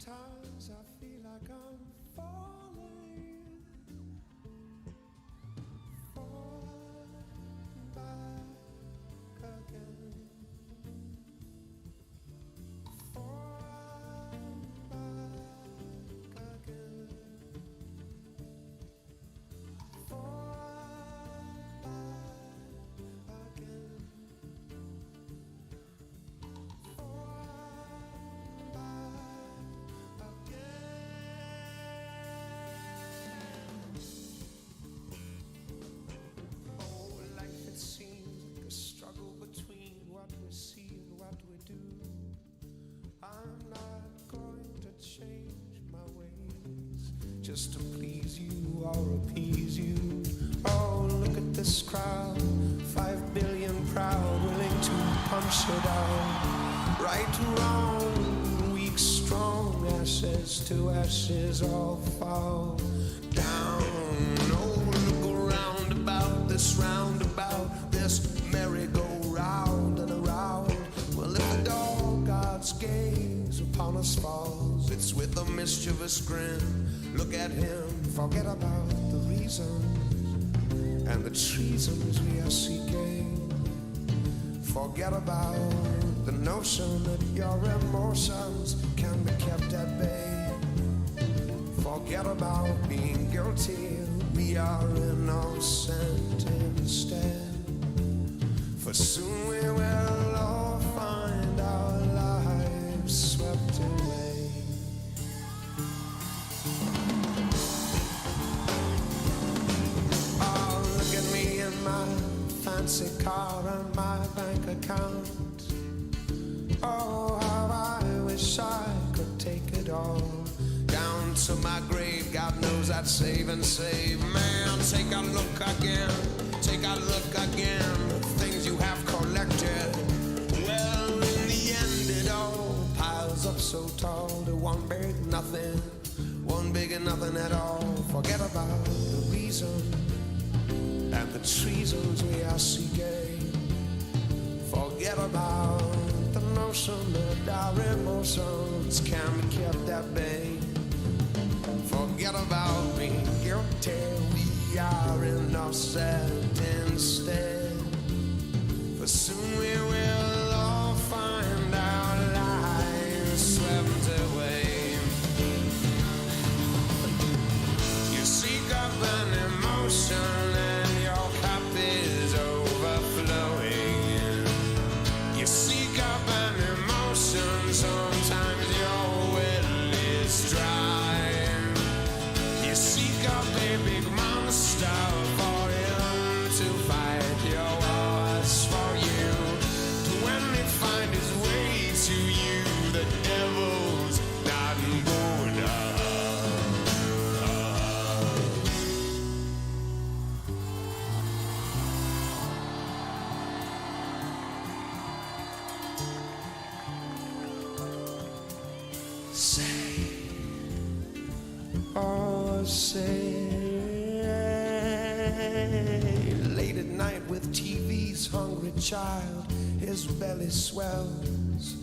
Sometimes I feel like I'm falling back again. Falling back again. Falling back again. I'm not going to change my ways just to please you or appease you. Oh, look at this crowd, 5 billion proud, willing to punch it out. Right to wrong, weak, strong, ashes to ashes, all fall down. Oh, look around about this roundabout, this merry-go-round and around. Well, if the dog God's gaze upon us falls, it's with a mischievous grin. Look at him, forget about the reasons and the treasons we are seeking. Forget about the notion that your emotions can be kept at bay. Forget about being guilty, we are innocent instead. For soon we will all find our lives swept away. Oh, look at me in my fancy car and my bank account. Oh, how I wish I could take it all. Down to my grave, God knows I'd save and save. Man, take a look again, take a look again. The things you have collected. Well, in the end it all piles up so tall to one big nothing, one big and nothing at all. Forget about the reason and the treasons we are seeking. Forget about the notion that our emotions can be kept at bay. Forget about being guilty, we are innocent instead. For soon we will all find our lives swept away. You seek up an emotion and your cup is overflowing. You seek up an emotion, sometimes your well is dry. You seek up a big monster for him to fight your wars for you. When they find his way to you, the devil's not going say, late at night with TV's hungry child, his belly swells.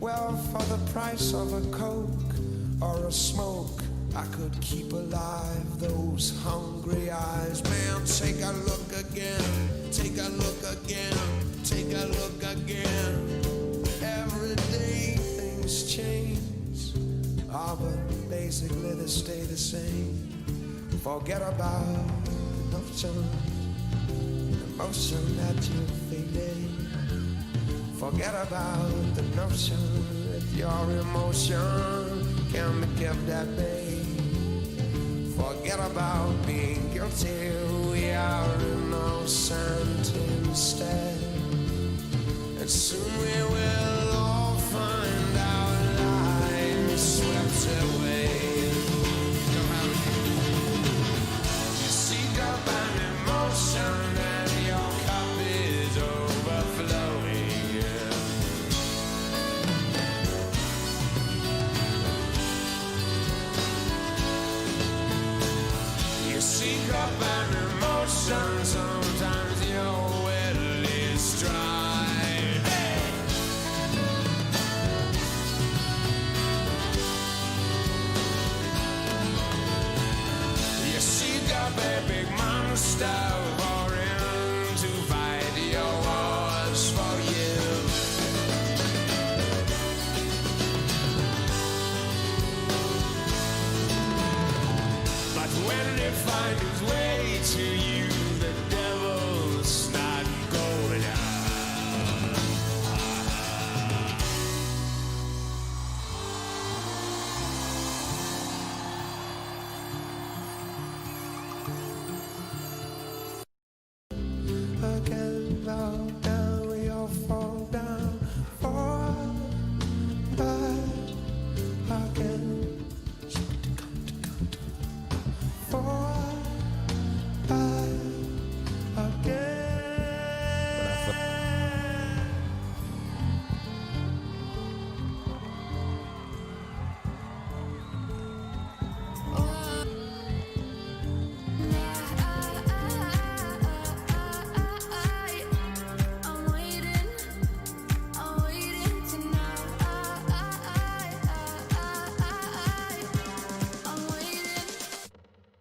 Well, for the price of a Coke or a smoke, I could keep alive those hungry eyes. Man, take a look again, take a look again, take a look again. Every day things change. Ah, but basically they stay the same. Forget about emotion that you're feeling. Forget about the notion that your emotion can be kept at bay. Forget about being guilty, we are innocent instead. And soon we will all find our lives swept away. You seek up an emotion and your cup is overflowing. You seek up an emotion, sometimes your well is dry. Hey! a big monster roaring to fight your wars for you. But when they find his way to you, the devil's not going out. Again, bow down, we all fall down, fall back again. Fall back again.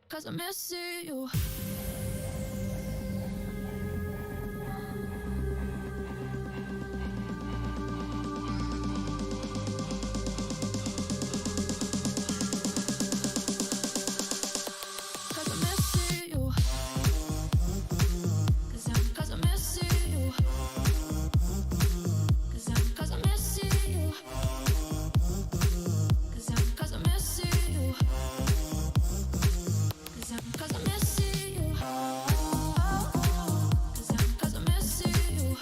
Cause I miss you. Cause I miss you. Cause I miss you. Cause I miss you. Cause I miss you. Cause I miss you. Cause I miss you.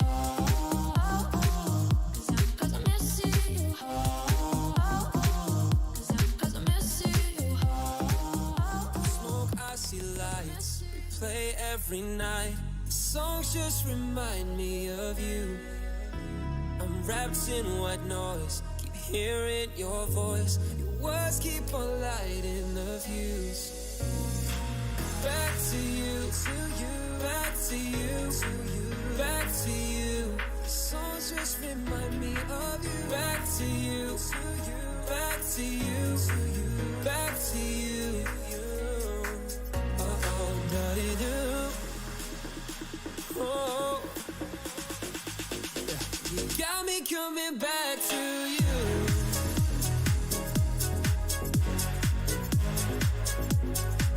Cause I miss you. Cause I miss you. Smoke, I see lights, replay every night. The songs just remind me of you. I'm wrapped in white noise, keep hearing your voice. Your words keep on lighting the fuse. Back to you, back to you, back to you. The songs just remind me of you. Back to you, back to you, back to you. Oh, da-dee-doo. Oh, you got me coming back to you.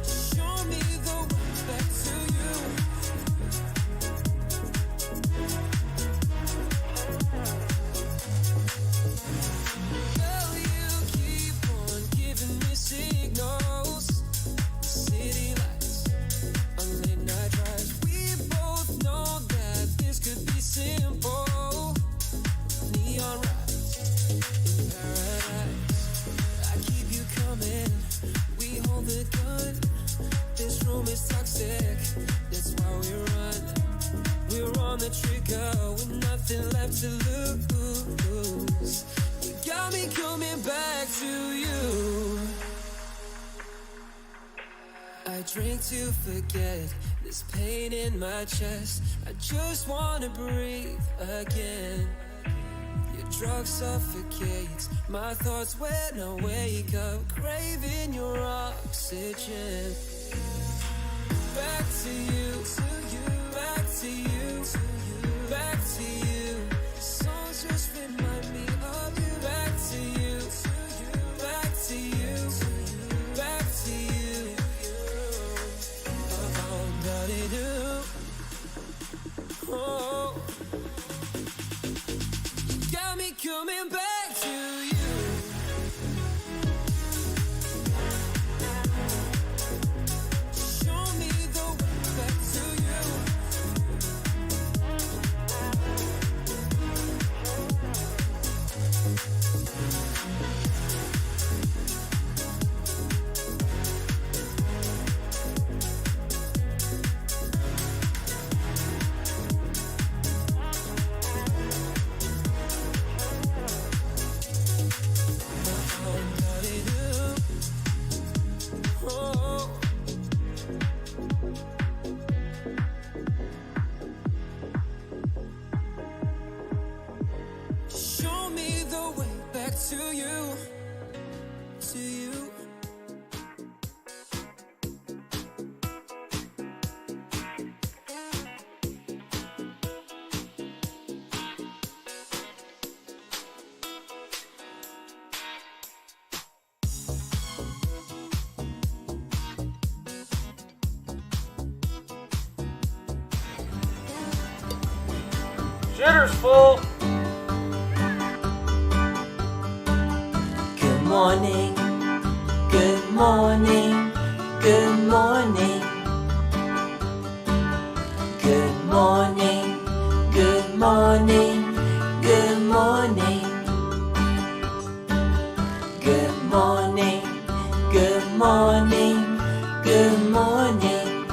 Show me the way back to you. Girl, you keep on giving me signals. City lights on late night drives. We both know that this could be simple. Neon rides in paradise. I keep you coming. We hold the gun. This room is toxic. That's why we run. We're on the trigger with nothing left to lose. You got me coming back to you. I drink to forget this pain in my chest. I just wanna breathe again. Your drug suffocates my thoughts when I wake up, craving your oxygen. Back to you, back to you, back to you. Songs just remind me of you. Back to you, back to you, back to you. Oh, da-dee-doo. Oh, got me coming back to you. Shitter's full. Good morning, good morning, good morning. Good morning, good morning, good morning. Good morning, good morning, good morning.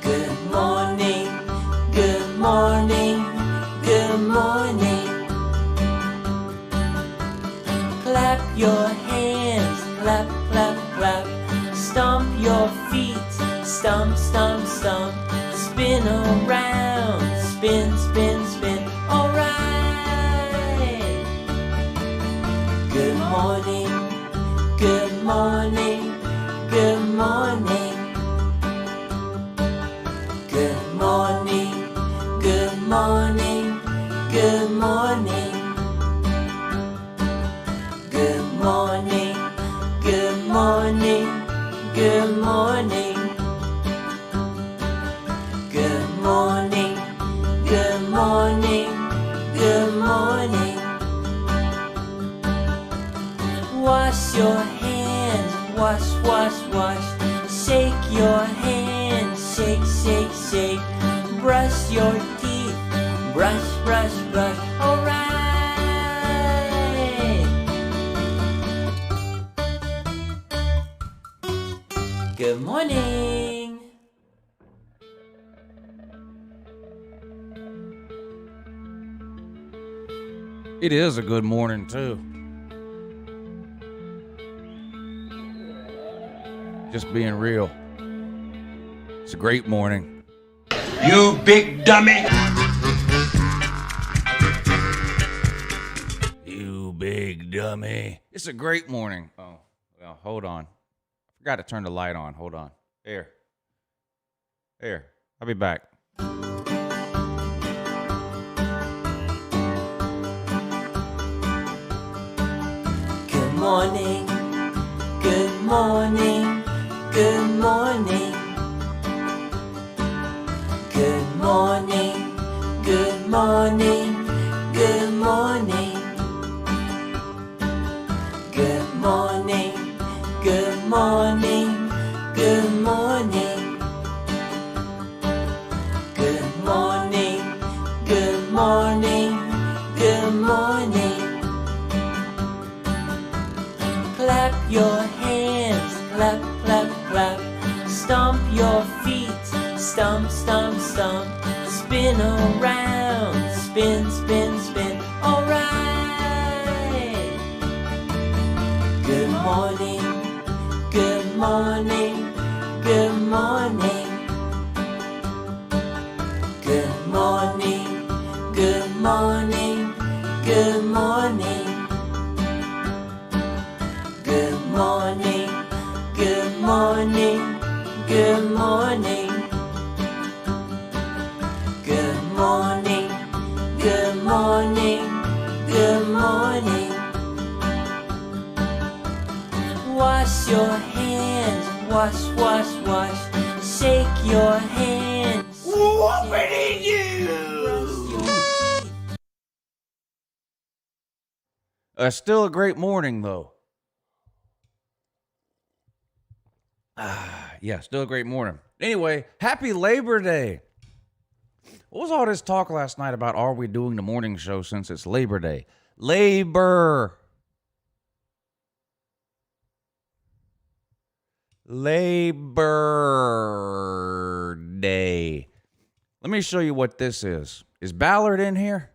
Good morning, good morning, good morning. Clap your hands, clap, clap, clap. Stomp your feet, stomp, stomp, stomp. Spin around, spin, spin, spin. Alright. Good morning, good morning, good morning. Good morning, good morning, good morning. Good morning, good morning, good morning. Good morning, good morning, good morning. Wash your hands, wash, wash, wash. Shake your hands, shake, shake, shake. Brush your teeth, brush, brush, brush. Alright. Good morning. It is a good morning, too. Just being real. It's a great morning. You big dummy. You big dummy. It's a great morning. Oh, well, hold on. I forgot to turn the light on. Hold on. Here. I'll be back. Good morning, good morning, good morning. Good morning, good morning, good morning. Good morning, good morning, good morning. Good morning, good morning, good morning. Clap your hands, clap, clap, clap. Stomp your feet, stomp, stomp, stomp. Spin around, spin, spin, spin. Alright. Good morning, good morning, good morning. Good morning, good morning, good morning. Good morning, good morning, good morning. Good morning, good morning, good morning. Wash your hands, wash, wash, wash. Shake your hands. Whoopity you! Still a great morning, though. Yeah, still a great morning. Anyway, happy Labor Day. What was all this talk last night about are we doing the morning show since it's Labor Day? Labor Day. Let me show you what this is. Is Ballard in here?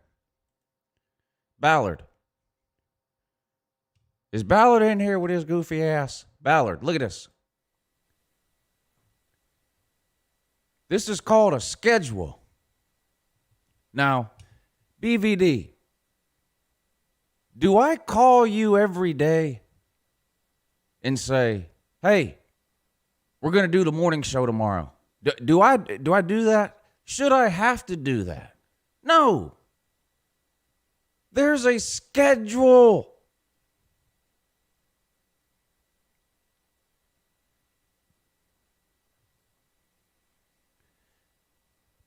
Ballard. Is Ballard in here with his goofy ass? Ballard, look at this. This is called a schedule. Now, BVD, do I call you every day and say, hey, we're going to do the morning show tomorrow? Do I do that? Should I have to do that? No. There's a schedule.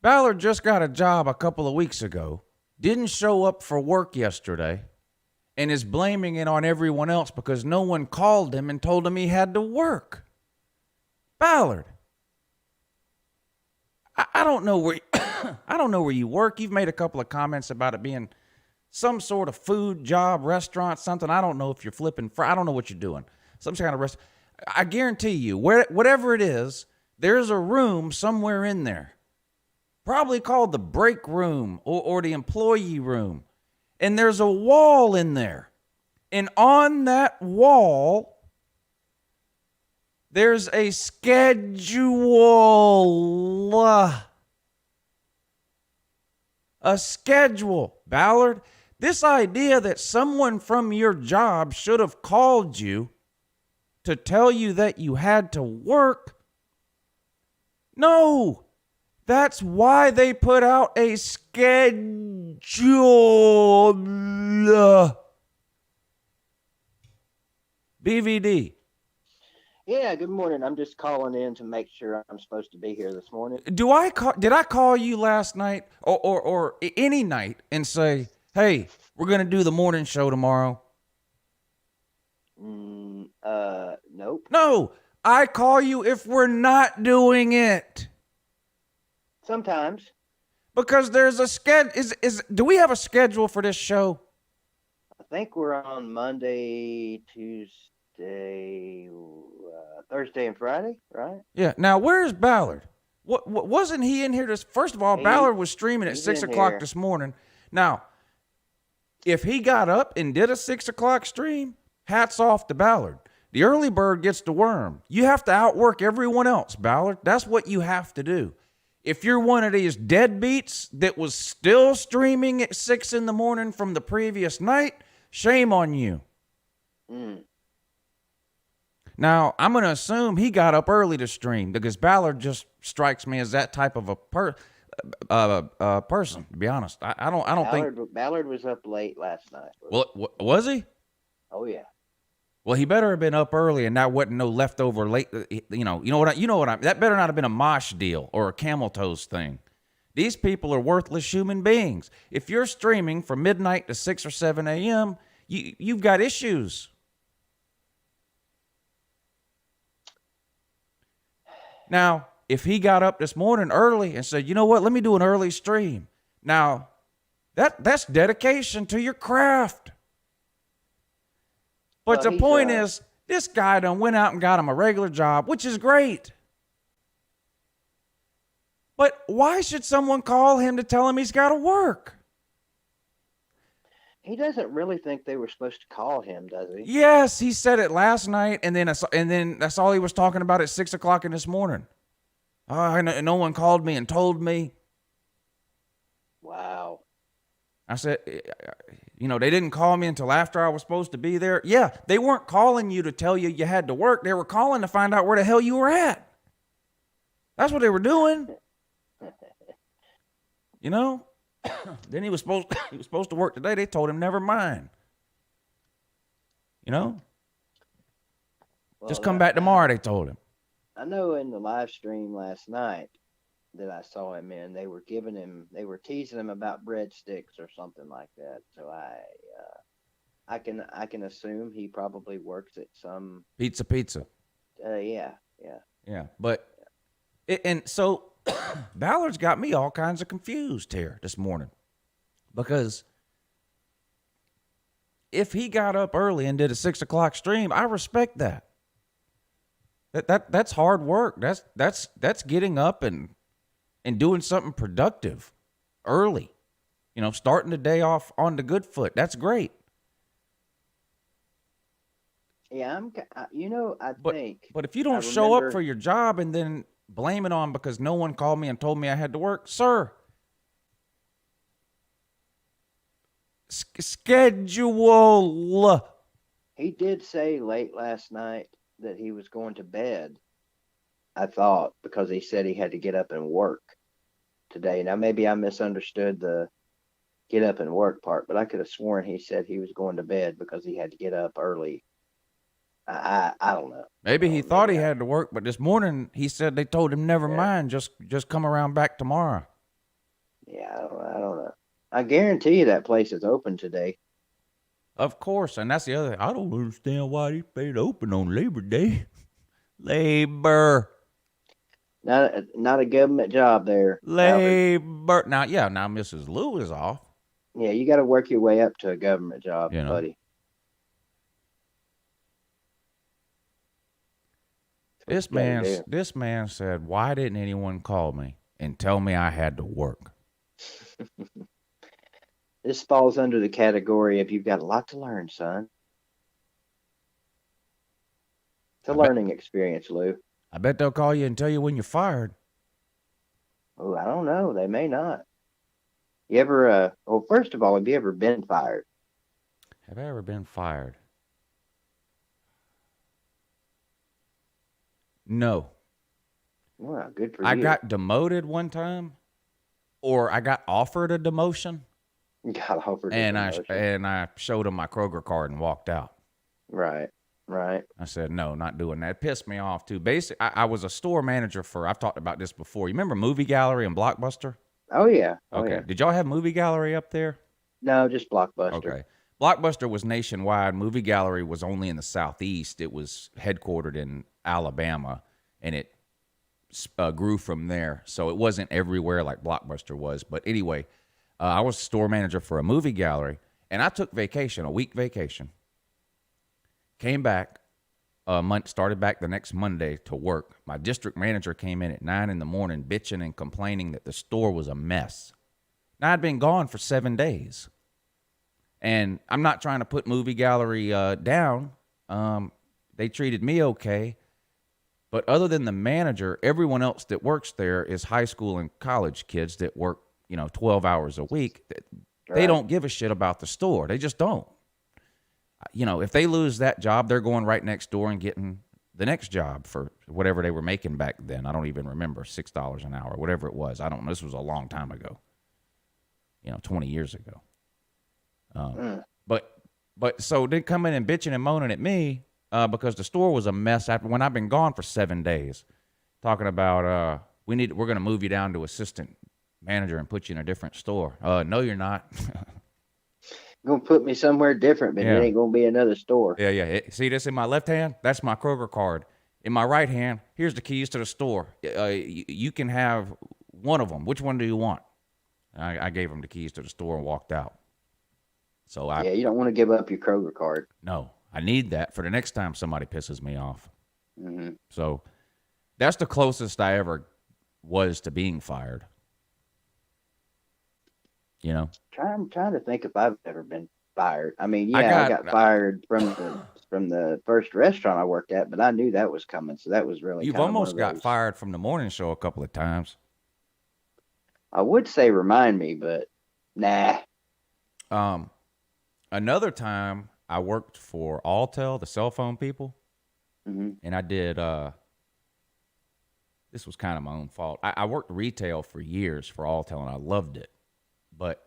Ballard just got a job a couple of weeks ago, didn't show up for work yesterday, and is blaming it on everyone else because no one called him and told him he had to work. Ballard, I don't know where I don't know where you work. You've made a couple of comments about it being some sort of food job, restaurant, something. I don't know if you're flipping I don't know what you're doing. Some kind of restaurant. I guarantee you, whatever it is, there's a room somewhere in there, probably called the break room or the employee room. And there's a wall in there. And on that wall, there's a schedule. A schedule. Ballard, this idea that someone from your job should have called you to tell you that you had to work. No. That's why they put out a schedule. BVD. Yeah, good morning. I'm just calling in to make sure I'm supposed to be here this morning. Did I call you last night or any night and say, hey, we're going to do the morning show tomorrow? Nope. No, I call you if we're not doing it. Sometimes. Because there's a schedule. Do we have a schedule for this show? I think we're on Monday, Tuesday, Thursday, and Friday, right? Yeah. Now, where's Ballard? What wasn't he in here? First of all, Ballard was streaming at 6 o'clock this morning. Now, if he got up and did a 6 o'clock stream, hats off to Ballard. The early bird gets the worm. You have to outwork everyone else, Ballard. That's what you have to do. If you're one of these deadbeats that was still streaming at 6 in the morning from the previous night, shame on you. Now, I'm going to assume he got up early to stream because Ballard just strikes me as that type of a person, to be honest. I don't think Ballard was up late last night. Well, was he? Oh yeah. Well, he better have been up early and that wasn't no leftover late. You know what I. That better not have been a mosh deal or a camel toes thing. These people are worthless human beings. If you're streaming from midnight to 6 or 7 a.m., you've got issues. Now, if he got up this morning early and said, you know what, let me do an early stream. Now, that's dedication to your craft. But the point is, this guy done went out and got him a regular job, which is great. But why should someone call him to tell him he's got to work? He doesn't really think they were supposed to call him, does he? Yes, he said it last night, and then that's all he was talking about at 6 o'clock in this morning. No one called me and told me. Wow. I said, they didn't call me until after I was supposed to be there. Yeah, they weren't calling you to tell you you had to work. They were calling to find out where the hell you were at. That's what they were doing. Then he was supposed to work today. They told him, never mind. Well, just come back tomorrow, they told him. I know in the live stream last night that I saw him in, they were teasing him about breadsticks or something like that. So I can assume he probably works at some pizza. Yeah. But and so Ballard's got me all kinds of confused here this morning, because if he got up early and did a 6 o'clock stream, I respect that. That's hard work. That's getting up and doing something productive early. Starting the day off on the good foot. That's great. Yeah, I think. But if you don't show up for your job and then blame it on because no one called me and told me I had to work, sir. Schedule. He did say late last night that he was going to bed, I thought, because he said he had to get up and work today. Now, maybe I misunderstood the get up and work part, but I could have sworn he said he was going to bed because he had to get up early. I don't know. Maybe he thought he had to work, but this morning he said they told him, never mind, just come around back tomorrow. Yeah, I don't know. I guarantee you that place is open today. Of course, and that's the other thing. I don't understand why they stayed open on Labor Day. Labor. Not a government job there, Albert. Labor. Now, yeah, now Mrs. Lou is off. Yeah, you got to work your way up to a government job, You know. buddy. This man said, "Why didn't anyone call me and tell me I had to work?" This falls under the category of you've got a lot to learn, son. It's a learning experience, Lou. I bet they'll call you and tell you when you're fired. Oh, I don't know. They may not. You ever, well, first of all, have you ever been fired? Have I ever been fired? No. Well, good for I you. got demoted one time, or I got offered a demotion, You got offered a and promotion. I showed him my Kroger card and walked out. Right. I said, no, not doing that. It pissed me off, too. Basically, I was a store manager I've talked about this before. You remember Movie Gallery and Blockbuster? Oh, yeah. Oh, Okay. yeah. Did y'all have Movie Gallery up there? No, just Blockbuster. Okay. Blockbuster was nationwide. Movie Gallery was only in the Southeast. It was headquartered in Alabama, and it grew from there. So it wasn't everywhere like Blockbuster was. But anyway, I was store manager for a movie gallery, and I took vacation, a week vacation. Came back, started back the next Monday to work. My district manager came in at 9 in the morning bitching and complaining that the store was a mess. Now, I'd been gone for 7 days. And I'm not trying to put Movie Gallery down. They treated me okay. But other than the manager, everyone else that works there is high school and college kids that work, 12 hours a week. They don't give a shit about the store. They just don't. If they lose that job, they're going right next door and getting the next job for whatever they were making back then. I don't even remember, $6 an hour, whatever it was. I don't know. This was a long time ago, 20 years ago. But so they come in and bitching and moaning at me because the store was a mess when I've been gone for 7 days, talking about we're going to move you down to assistant manager and put you in a different store. No, you're not. You're going to put me somewhere different, but Yeah. it ain't going to be another store. Yeah. See this in my left hand? That's my Kroger card. In my right hand, here's the keys to the store. You can have one of them. Which one do you want? I gave him the keys to the store and walked out. So Yeah, you don't want to give up your Kroger card. No, I need that for the next time somebody pisses me off. Mm-hmm. So that's the closest I ever was to being fired. I'm trying to think if I've ever been fired. I mean, yeah, I got fired from the first restaurant I worked at, but I knew that was coming, so that was really. You've kind of almost one of got those. fired from the morning show a couple of times. I would say remind me, but nah. Another time I worked for Alltel, the cell phone people, Mm-hmm. and I did. This was kind of my own fault. I worked retail for years for Alltel, and I loved it, but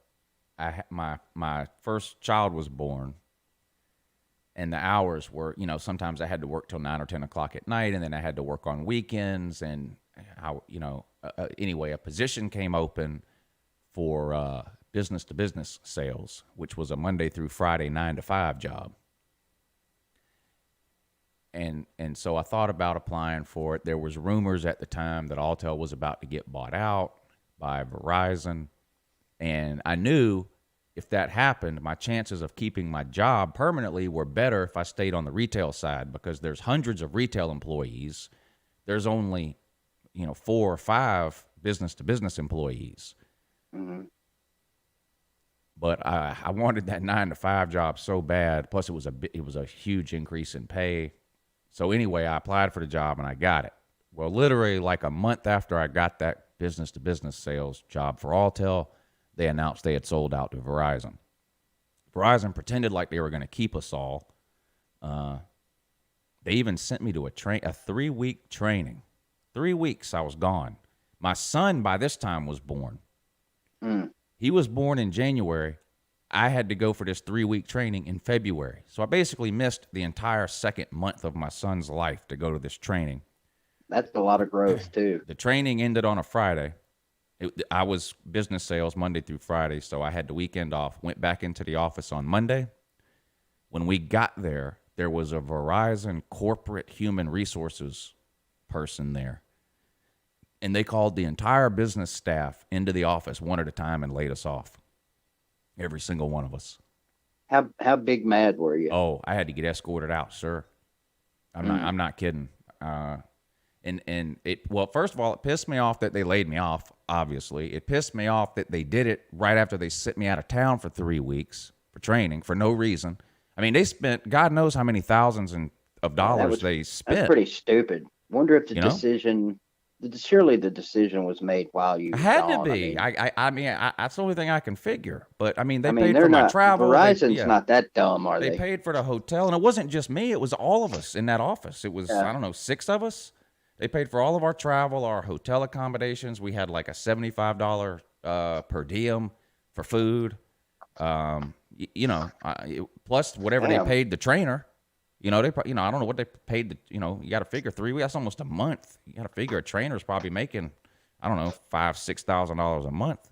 my first child was born, and the hours were, sometimes I had to work till 9 or 10 o'clock at night, and then I had to work on weekends, and anyway, a position came open for business to business sales, which was a Monday through Friday 9 to 5 job. And so I thought about applying for it. There was rumors at the time that Alltel was about to get bought out by Verizon. And I knew if that happened, my chances of keeping my job permanently were better if I stayed on the retail side, because there's hundreds of retail employees. There's only, 4 or 5 business-to-business employees. Mm-hmm. But I wanted that 9 to 5 job so bad. Plus, it was a huge increase in pay. So anyway, I applied for the job and I got it. Well, literally like a month after I got that business-to-business sales job for Alltel, they announced they had sold out to Verizon. Verizon pretended like they were going to keep us all. They even sent me to a 3-week training. 3 weeks I was gone. My son by this time was born. He was born in January. I had to go for this 3-week training in February. So I basically missed the entire second month of my son's life to go to this training. That's a lot of growth too. The training ended on a Friday. I was business sales Monday through Friday, so I had the weekend off. Went back into the office on Monday. When we got there, there was a Verizon corporate human resources person there. And they called the entire business staff into the office one at a time and laid us off. Every single one of us. How big mad were you? Oh, I had to get escorted out, sir. I'm not kidding. And it, well, first of all, it pissed me off that they laid me off, obviously. It pissed me off that they did it right after they sent me out of town for 3 weeks for training for no reason. I mean, they spent, God knows how many thousands of dollars they spent. That's pretty stupid. Wonder if the decision, surely the decision was made while you It had gone. to be. I mean, that's the only thing I can figure. But, I mean, they paid they're for my not, travel. Verizon's not that dumb, are they? They paid for the hotel. And it wasn't just me. It was all of us in that office. It was, I don't know, 6 of us. They paid for all of our travel, our hotel accommodations. We had like a $75 per diem for food. Plus whatever they paid the trainer. I don't know what they paid. You got to figure 3 weeks. That's almost a month. You got to figure a trainer's probably making, I don't know, $5,000-$6,000 a month.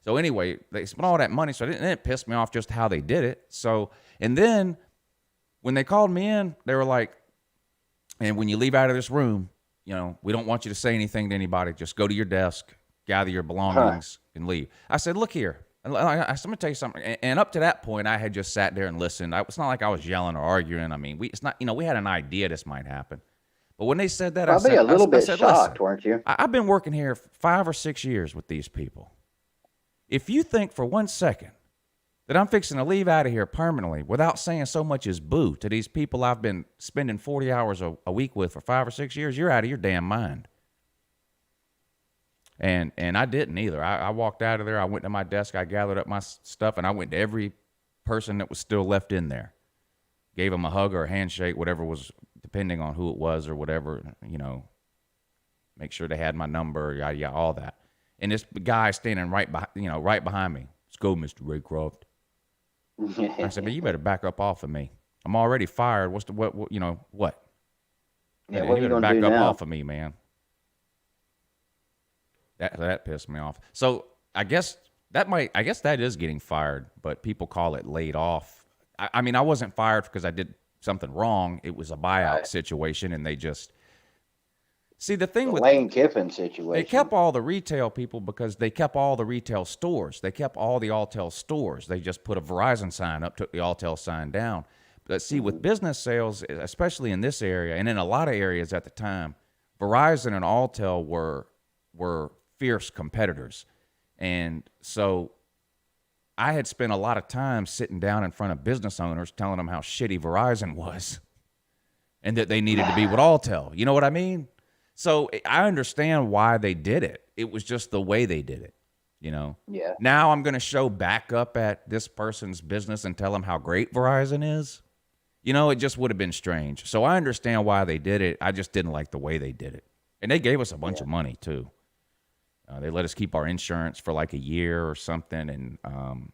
So anyway, they spent all that money. So it pissed me off just how they did it. So, and then when they called me in, they were like, and when you leave out of this room, we don't want you to say anything to anybody. Just go to your desk, gather your belongings, and leave. I said, look here. I'm going to tell you something. And up to that point, I had just sat there and listened. It's not like I was yelling or arguing. I mean, we had an idea this might happen. But when they said that, probably I a little bit shocked, listen, weren't you? I've been working here 5 or 6 years with these people. If you think for 1 second that I'm fixing to leave out of here permanently without saying so much as boo to these people I've been spending 40 hours a week with for 5 or 6 years, you're out of your damn mind. And I didn't either. I walked out of there. I went to my desk. I gathered up my stuff, and I went to every person that was still left in there. Gave them a hug or a handshake, whatever was, depending on who it was or whatever, make sure they had my number, yada, all that. And this guy standing right behind me. Let's go, Mr. Raycroft. I said, man, you better back up off of me. I'm already fired. What? Yeah, what are you better going back to do up now? off of me, man. That pissed me off. So I guess that is getting fired, but people call it laid off. I mean, I wasn't fired because I did something wrong. It was a buyout situation, and they just see the thing with Lane Kiffin situation. They kept all the retail people because they kept all the retail stores. They kept all the Alltel stores. They just put a Verizon sign up, took the Alltel sign down. But see, with business sales, especially in this area and in a lot of areas at the time, Verizon and Alltel were fierce competitors. And so I had spent a lot of time sitting down in front of business owners telling them how shitty Verizon was and that they needed to be with Alltel. You know what I mean? So I understand why they did it. It was just the way they did it, Yeah. Now I'm going to show back up at this person's business and tell them how great Verizon is. It just would have been strange. So I understand why they did it. I just didn't like the way they did it. And they gave us a bunch of money, too. They let us keep our insurance for like a year or something, and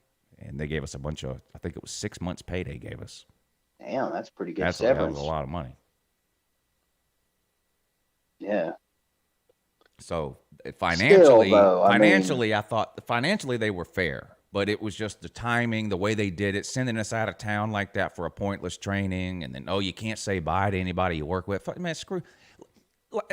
they gave us a bunch of, I think it was 6 months pay they gave us. Damn, that's pretty good That severance. was a lot of money. Yeah. So financially, Still, though, I thought financially they were fair, but it was just the timing, the way they did it, sending us out of town like that for a pointless training, and then you can't say bye to anybody you work with. Man, screw.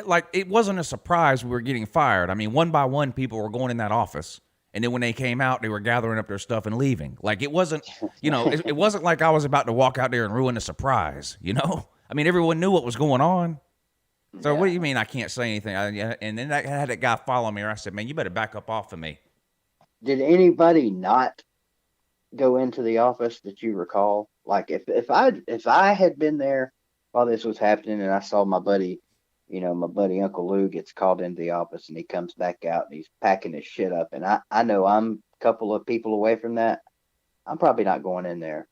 Like it wasn't a surprise we were getting fired. I mean, one by one, people were going in that office, and then when they came out, they were gathering up their stuff and leaving. Like it wasn't, it wasn't like I was about to walk out there and ruin the surprise. I mean, everyone knew what was going on. So what do you mean I can't say anything? And then I had that guy follow me, and I said, man, you better back up off of me. Did anybody not go into the office that you recall? Like if I had been there while this was happening and I saw my buddy, my buddy Uncle Lou gets called into the office and he comes back out and he's packing his shit up, and I know I'm a couple of people away from that, I'm probably not going in there.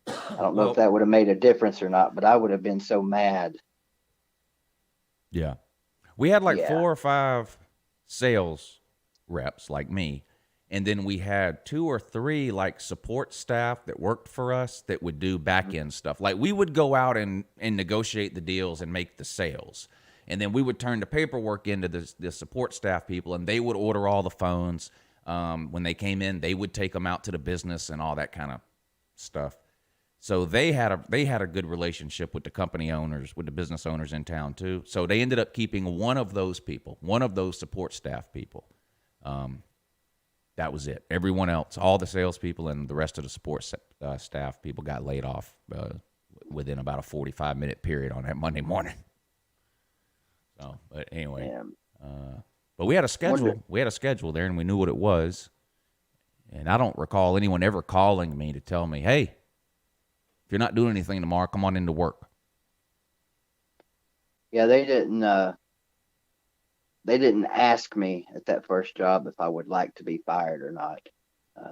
I don't know if that would have made a difference or not, but I would have been so mad. Yeah. We had 4 or 5 sales reps like me, and then we had 2 or 3 support staff that worked for us that would do back end stuff. Like we would go out and negotiate the deals and make the sales. And then we would turn the paperwork into the support staff people, and they would order all the phones. When they came in, they would take them out to the business and all that kind of stuff. So they had a good relationship with the company owners, with the business owners in town too. So they ended up keeping one of those people, one of those support staff people. That was it. Everyone else, all the salespeople and the rest of the support staff people got laid off within about a 45-minute period on that Monday morning. So, but anyway, but we had a schedule. We had a schedule there, and we knew what it was. And I don't recall anyone ever calling me to tell me, "Hey, if you're not doing anything tomorrow, come on into work." Yeah, they didn't ask me at that first job if I would like to be fired or not.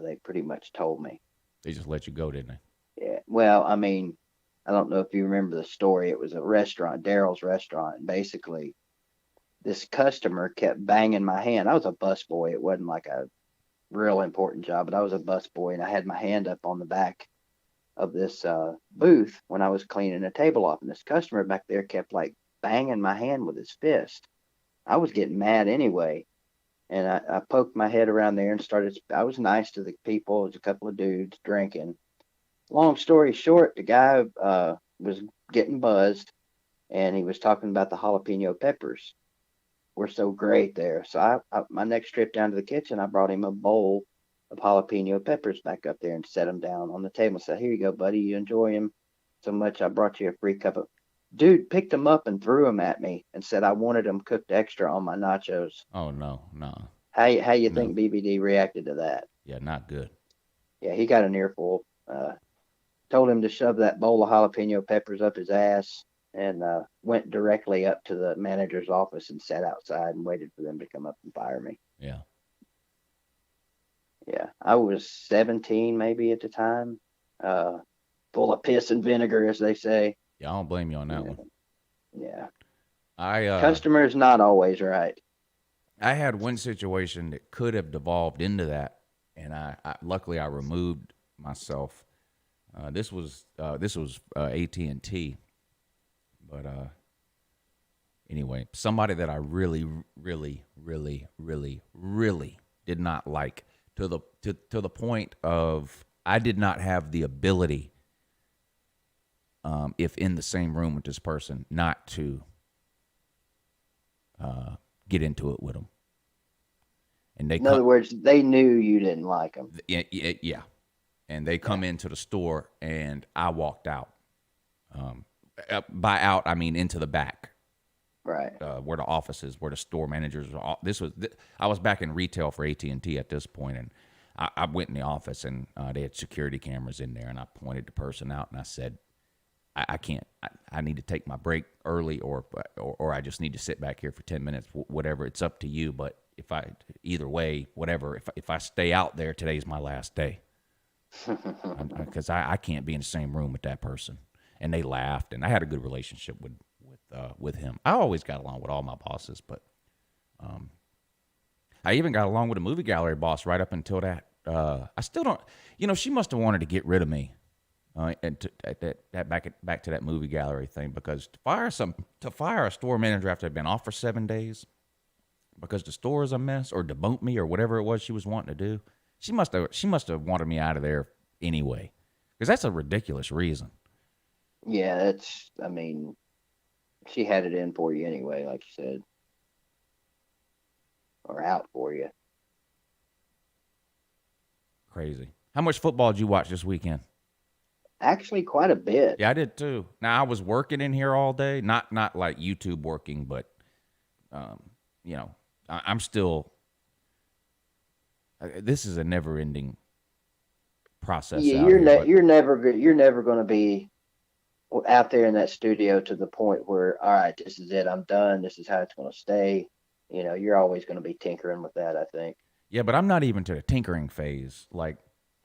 They pretty much told me. They just let you go, didn't they? Yeah. Well, I mean, I don't know if you remember the story. It was a restaurant, Daryl's restaurant. And basically, this customer kept banging my hand. I was a busboy. It wasn't like a real important job, but I was a busboy, and I had my hand up on the back of this booth when I was cleaning a table off. And this customer back there kept like banging my hand with his fist. I was getting mad anyway. And I poked my head around there and I was nice to the people. It was a couple of dudes drinking. Long story short, the guy was getting buzzed, and he was talking about the jalapeno peppers. Were so great there. So my next trip down to the kitchen, I brought him a bowl of jalapeno peppers back up there and set them down on the table. Said, "Here you go, buddy. You enjoy them so much. I brought you a free cup of." Dude picked them up and threw them at me and said I wanted them cooked extra on my nachos. Oh no. How you think BBD reacted to that? Yeah, not good. Yeah, he got an earful. Told him to shove that bowl of jalapeno peppers up his ass, and went directly up to the manager's office and sat outside and waited for them to come up and fire me. Yeah. Yeah, I was 17 maybe at the time, full of piss and vinegar, as they say. Yeah, I don't blame you on that one. Yeah. I Customer's not always right. I had one situation that could have devolved into that, and I luckily I removed myself. This was AT&T, but anyway, somebody that I really did not like to the point of I did not have the ability, if in the same room with this person, not to get into it with them. And in other words, they knew you didn't like them. Yeah. And they come into the store, and I walked out. By out, I mean into the back. Right. Where the offices, where the store managers are. I was back in retail for AT&T at this point, and I went in the office, and they had security cameras in there, and I pointed the person out, and I said, I can't. I need to take my break early, or I just need to sit back here for 10 minutes. Whatever, it's up to you. But either way, whatever. If I stay out there, today's my last day. Because I can't be in the same room with that person. And they laughed, and I had a good relationship with him. I always got along with all my bosses, but I even got along with the movie gallery boss right up until that. I still don't. She must have wanted to get rid of me, and back to that movie gallery thing, because to fire a store manager after I'd been off for 7 days because the store is a mess, or demote me, or whatever it was she was wanting to do. She must have wanted me out of there anyway, because that's a ridiculous reason. Yeah, she had it in for you anyway, like you said, or out for you. Crazy. How much football did you watch this weekend? Actually, quite a bit. Yeah, I did too. Now I was working in here all day, not like YouTube working, but I'm still. This is a never-ending process. Yeah, you're never going to be out there in that studio to the point where, all right, this is it, I'm done. This is how it's going to stay. You're always going to be tinkering with that, I think. Yeah, but I'm not even to the tinkering phase. Like,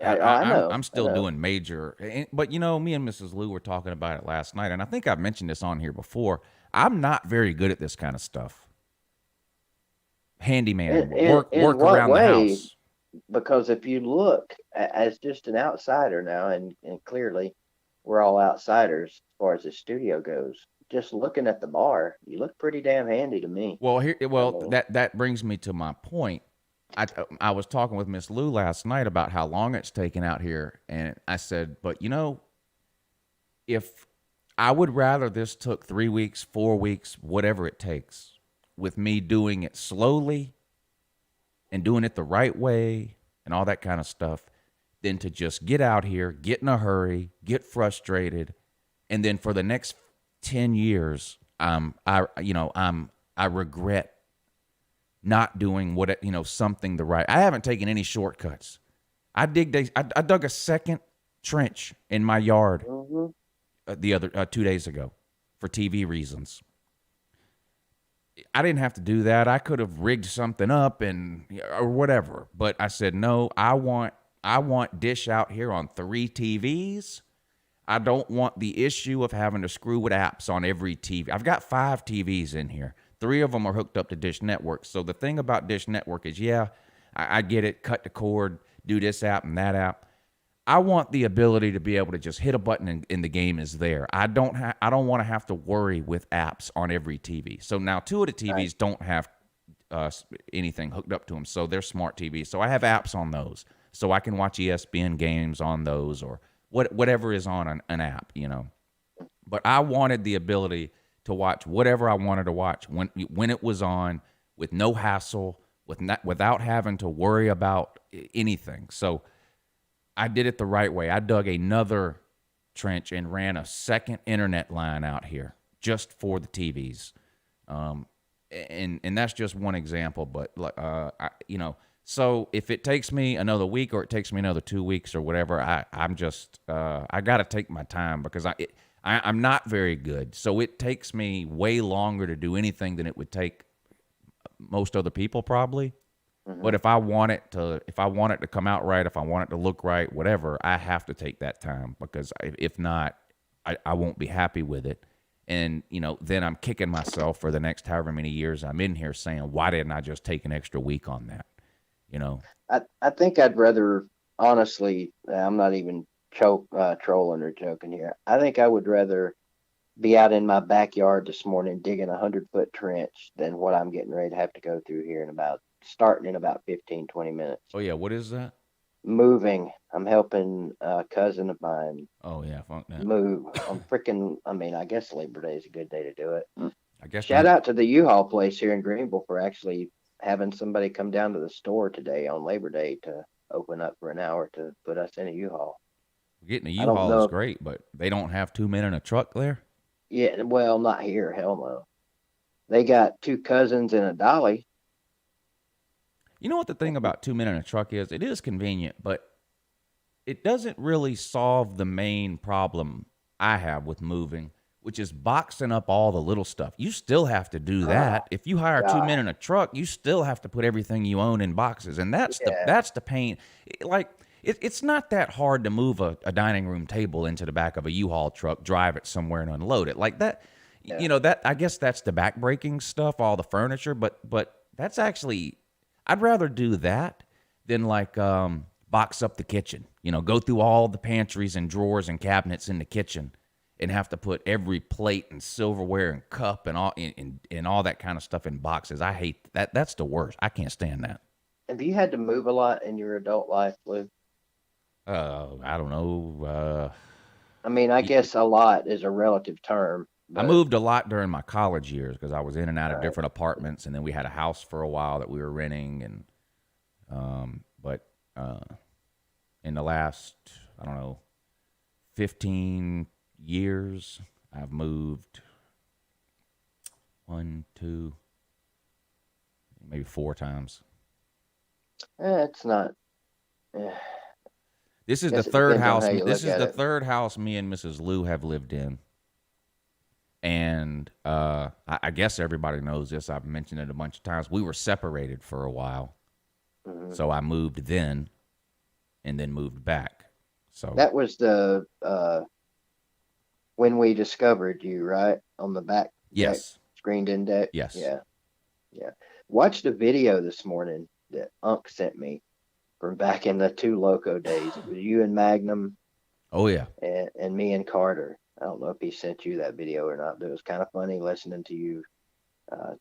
I know. I'm still doing major. But me and Mrs. Lou were talking about it last night, and I think I've mentioned this on here before. I'm not very good at this kind of stuff. Handyman work around the house. Because if you look as just an outsider now, and clearly we're all outsiders as far as the studio goes, just looking at the bar, you look pretty damn handy to me. Well, mean- that brings me to my point. I was talking with Miss Lou last night about how long it's taken out here, and I said, but if I would rather this took 3 weeks, 4 weeks, whatever it takes, with me doing it slowly and doing it the right way and all that kind of stuff, than to just get out here, get in a hurry, get frustrated, and then for the next 10 years, I regret not doing something the right. I haven't taken any shortcuts. I dug a second trench in my yard the other 2 days ago for TV reasons. I didn't have to do that. I could have rigged something up or whatever, but I said no. I want Dish out here on 3 TVs. I don't want the issue of having to screw with apps on every TV. I've got 5 TVs in here. 3 of them are hooked up to Dish Network. So the thing about Dish Network is, I get it, cut the cord, do this app and that app. I want the ability to be able to just hit a button and the game is there. I don't want to have to worry with apps on every TV. So now 2 of the TVs don't have anything hooked up to them, so they're smart TVs. So I have apps on those, so I can watch ESPN games on those or whatever is on an app, But I wanted the ability to watch whatever I wanted to watch when it was on, with no hassle, without having to worry about anything. So I did it the right way. I dug another trench and ran a second internet line out here just for the TVs. And that's just one example, but so if it takes me another week or it takes me another 2 weeks or whatever, I'm just I got to take my time because I'm not very good. So it takes me way longer to do anything than it would take most other people probably. But if I want it to come out right, if I want it to look right, whatever, I have to take that time because if not, I won't be happy with it. And, then I'm kicking myself for the next however many years I'm in here saying, why didn't I just take an extra week on that? I think I'd rather, honestly, I'm not even trolling or joking here. I think I would rather be out in my backyard this morning digging 100-foot trench than what I'm getting ready to have to go through here starting in about 15, 20 minutes. Oh, yeah. What is that? Moving. I'm helping a cousin of mine Oh, yeah. Funk that. move. I guess Labor Day is a good day to do it. I guess Shout out to the U-Haul place here in Greenville for actually having somebody come down to the store today on Labor Day to open up for an hour to put us in a U-Haul. Getting a I don't U-Haul know is if- great, but they don't have 2 men in a truck there? Yeah, well, not here. Hell no. They got 2 cousins and a dolly. You know what the thing about 2 men in a truck is? It is convenient, but it doesn't really solve the main problem I have with moving, which is boxing up all the little stuff. You still have to do that. If you hire 2 men in a truck, you still have to put everything you own in boxes, and that's the pain. It's not that hard to move a dining room table into the back of a U-Haul truck, drive it somewhere, and unload it like that. Yeah. That I guess that's the backbreaking stuff, all the furniture, but that's actually. I'd rather do that than box up the kitchen, go through all the pantries and drawers and cabinets in the kitchen and have to put every plate and silverware and cup and all that kind of stuff in boxes. I hate that. That's the worst. I can't stand that. Have you had to move a lot in your adult life, Lou? I don't know. I guess a lot is a relative term. I moved a lot during my college years because I was in and out of different apartments, and then we had a house for a while that we were renting, and but in the last 15 years, I've moved 1, 2, maybe 4 times. It's not. This is the third house. This is the third house me and Mrs. Lou have lived in. And I guess everybody knows this. I've mentioned it a bunch of times. We were separated for a while. So I moved then and then moved back. So that was the when we discovered you, right? On the back yes. Screened in deck? Yes. Yeah. Watched a video this morning that Unc sent me from back in the 2 Loco days. It was you and Magnum. Oh, yeah. And me and Carter. I don't know if he sent you that video or not, but it was kind of funny listening to you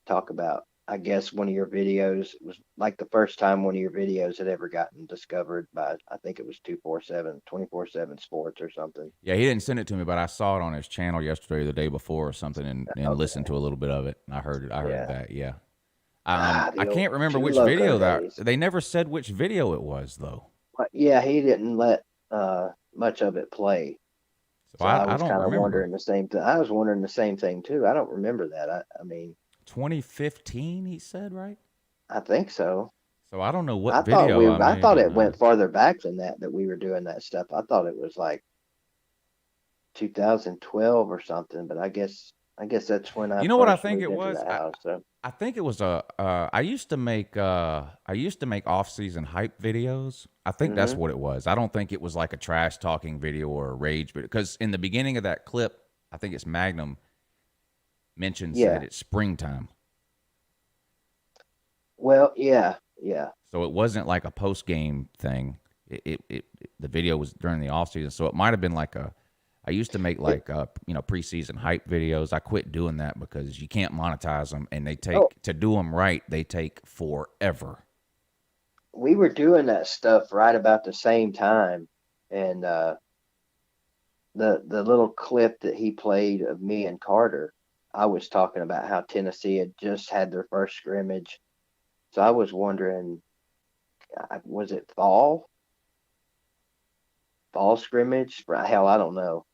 talk about. I guess one of your videos was like the first time one of your videos had ever gotten discovered by, I think it was 24/7 Sports or something. Yeah, he didn't send it to me, but I saw it on his channel yesterday or the day before or something, and Okay. listened to a little bit of it. And I heard it. I heard Yeah. that. Yeah. The I can't old remember Two which Loco video that. days. They never said which video it was though. But yeah, he didn't let much of it play. So So I I was don't kind of remember. wondering the same thing. I was wondering the same thing too. I don't remember that. I mean, 2015, he said, right? I think so. So I don't know what I video thought I I made. thought it went farther back than that we were doing that stuff. I thought it was like 2012 or something, but I guess that's when I You know what I first think moved it into was? the house. So I think it was I used to make off-season hype videos. I think that's what it was. I don't think it was like a trash talking video or a rage video, because in the beginning of that clip, I think it's Magnum mentions Yeah. that it's springtime. well, yeah. So it wasn't like a post-game thing. The video was during the off season, so it might have been like I used to make like preseason hype videos. I quit doing that because you can't monetize them, and they take to do them right. They take forever. We were doing that stuff right about the same time, and the little clip that he played of me and Carter, I was talking about how Tennessee had just had their first scrimmage. So I was wondering, was it fall scrimmage? Hell, I don't know.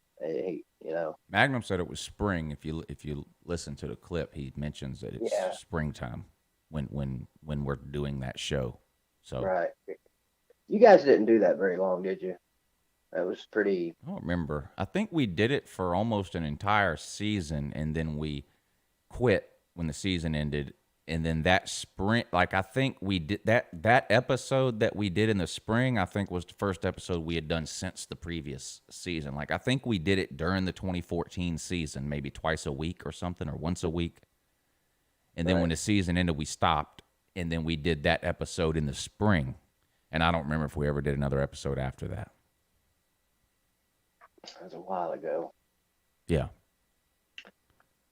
Magnum said it was spring. If you listen to the clip, he mentions that it's Yeah. springtime when we're doing that show. So Right. You guys didn't do that very long, did you? That was pretty. I don't remember. I think we did it for almost an entire season, and then we quit when the season ended. And then that spring, like I think we did that episode that we did in the spring, I think was the first episode we had done since the previous season. Like I think we did it during the 2014 season, maybe twice a week or something, or once a week. And then when the season ended, we stopped, and then we did that episode in the spring. And I don't remember if we ever did another episode after that. That was a while ago. Yeah.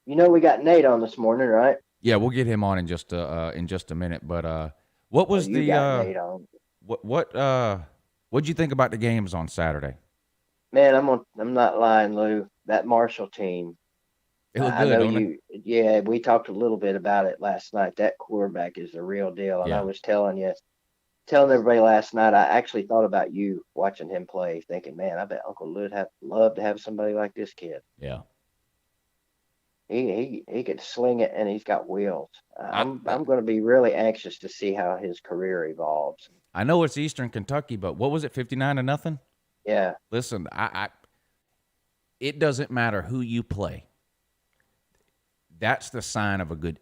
We got Nate on this morning, right? Yeah, we'll get him on in just a minute. But what was You got Nate on. what'd you think about the games on Saturday? Man, I'm not lying, Lou. That Marshall team. It looked I good, know don't it? Yeah, we talked a little bit about it last night. That quarterback is the real deal. And Yeah. I was telling everybody last night, I actually thought about you watching him play, thinking, man, I bet Uncle Lou would love to have somebody like this kid. Yeah. He could sling it, and he's got wheels. I'm I- going to be really anxious to see how his career evolves. I know it's Eastern Kentucky, but what was it, 59-0? Yeah, Listen, it doesn't matter who you play. That's the sign of a good.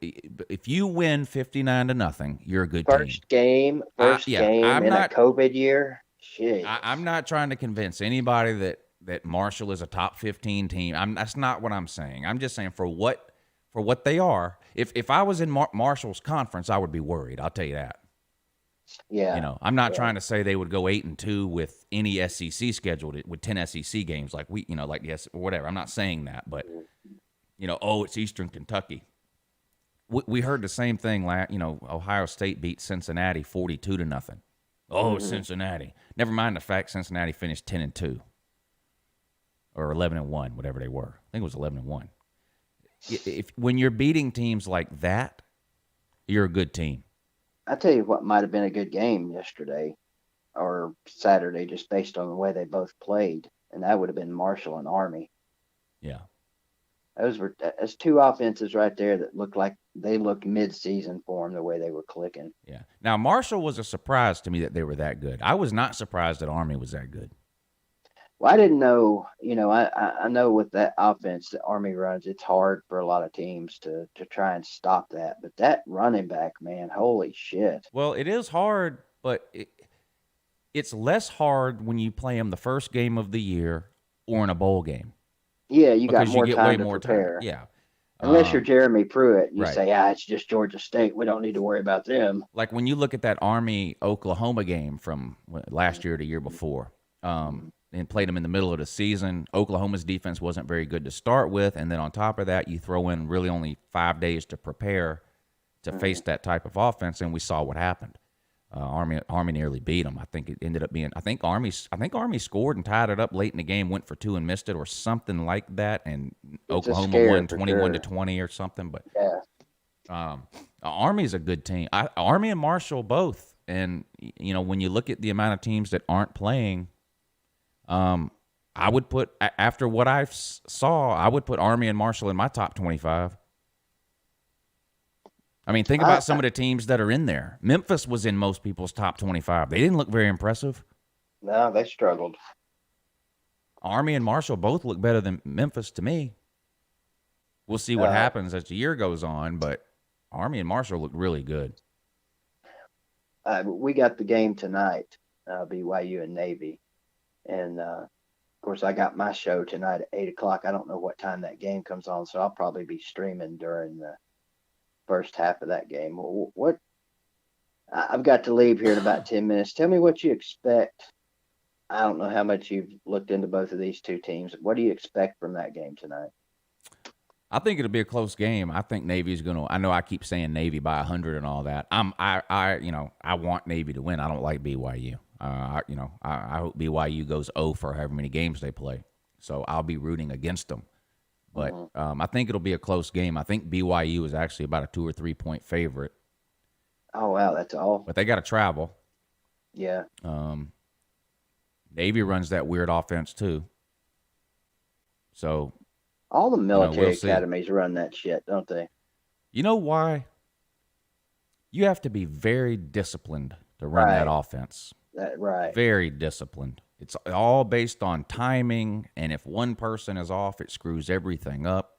If you win 59-0, you're a good team. first game I'm in not- a COVID year. Shit. I'm not trying to convince anybody that Marshall is a top 15 team. That's not what I'm saying. I'm just saying for what they are. If I was in Marshall's conference, I would be worried. I'll tell you that. Yeah. I'm not trying to say they would go 8-2 with any SEC scheduled with 10 SEC games like yes, whatever. I'm not saying that, but it's Eastern Kentucky. We heard the same thing. Ohio State beat Cincinnati 42-0. Oh, it's Cincinnati. Never mind the fact Cincinnati finished 10-2 or 11-1, whatever they were. I think it was 11-1. When you're beating teams like that, you're a good team. I tell you what might have been a good game yesterday or Saturday, just based on the way they both played, and that would have been Marshall and Army. Yeah. That's two offenses right there that looked mid-season for them, the way they were clicking. Yeah. Now, Marshall was a surprise to me that they were that good. I was not surprised that Army was that good. Well, I didn't know, I know with that offense that Army runs, it's hard for a lot of teams to try and stop that. But that running back, man, holy shit. Well, it is hard, but it's less hard when you play them the first game of the year or in a bowl game. Yeah, you got Because more you get time way to more prepare. time. Yeah. Unless you're Jeremy Pruitt, you right. say, it's just Georgia State. We don't need to worry about them. Like when you look at that Army-Oklahoma game from last year or the year before, and played them in the middle of the season. Oklahoma's defense wasn't very good to start with, and then on top of that, you throw in really only 5 days to prepare to face that type of offense, and we saw what happened. Army nearly beat them. I think it ended up being. I think Army scored and tied it up late in the game, went for 2 and missed it, or something like that, and Oklahoma won 21-20 or something. But Yeah. Army's a good team. Army and Marshall both, and when you look at the amount of teams that aren't playing, I would put after what I saw, I would put Army and Marshall in my top 25. I mean, think about some of the teams that are in there. Memphis was in most people's top 25. They didn't look very impressive. No, they struggled. Army and Marshall both look better than Memphis to me. We'll see what happens as the year goes on, but Army and Marshall look really good. We got the game tonight, BYU and Navy. And, of course, I got my show tonight at 8 o'clock. I don't know what time that game comes on, so I'll probably be streaming during the first half of that game. I've got to leave here in about 10 minutes. Tell me what you expect. I don't know how much you've looked into both of these two teams. What do you expect from that game tonight? I think it'll be a close game. I think Navy's going to. I know I keep saying Navy by 100 and all that. I want Navy to win. I don't like BYU. I hope BYU goes 0 for however many games they play. So I'll be rooting against them. But I think it'll be a close game. I think BYU is actually about a 2 or 3 point favorite. Oh, wow, that's all. But they got to travel. Yeah. Navy runs that weird offense too. So all the military we'll academies run that shit, don't they? You know why? You have to be very disciplined to run that offense. Right. Very disciplined. It's all based on timing, and if one person is off, it screws everything up.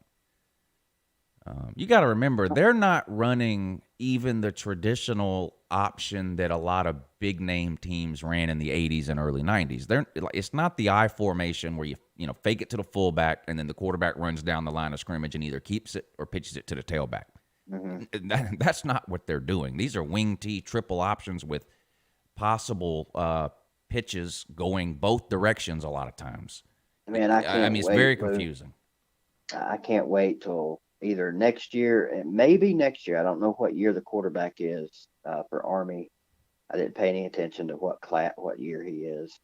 You got to remember, they're not running even the traditional option that a lot of big-name teams ran in the 80s and early 90s. It's not the I formation where you fake it to the fullback, and then the quarterback runs down the line of scrimmage and either keeps it or pitches it to the tailback. Mm-hmm. That's not what they're doing. These are wing T triple options with possible pitches going both directions a lot of times. Man, it's very confusing. I can't wait till either next year and maybe next year. I don't know what year the quarterback is for Army. I didn't pay any attention to what year he is.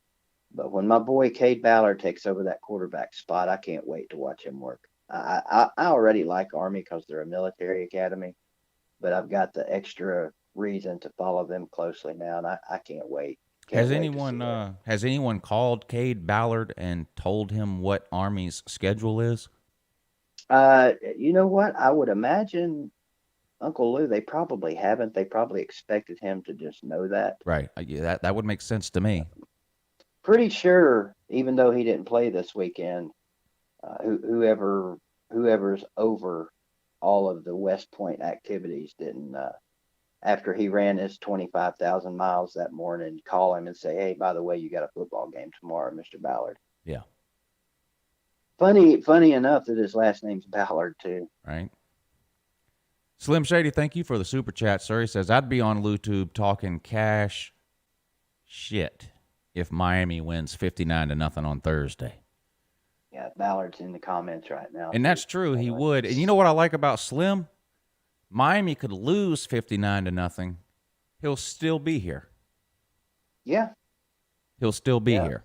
But when my boy Cade Ballard takes over that quarterback spot, I can't wait to watch him work. I already like Army because they're a military academy, but I've got the extra reason to follow them closely now, and I can't wait. Has anyone called Cade Ballard and told him what Army's schedule is? You know what? I would imagine Uncle Lou, they probably haven't. They probably expected him to just know that. Right. Yeah, that would make sense to me. Pretty sure, even though he didn't play this weekend, whoever's over all of the West Point activities didn't, after he ran his 25,000 miles that morning, call him and say, hey, by the way, you got a football game tomorrow, Mr. Ballard. Yeah. Funny enough that his last name's Ballard, too. Right. Slim Shady, thank you for the super chat, sir. He says, I'd be on YouTube talking cash shit if Miami wins 59-0 on Thursday. Yeah, Ballard's in the comments right now. And that's true. He would. And you know what I like about Slim? Miami could lose 59-0. He'll still be here. Yeah. He'll still be here.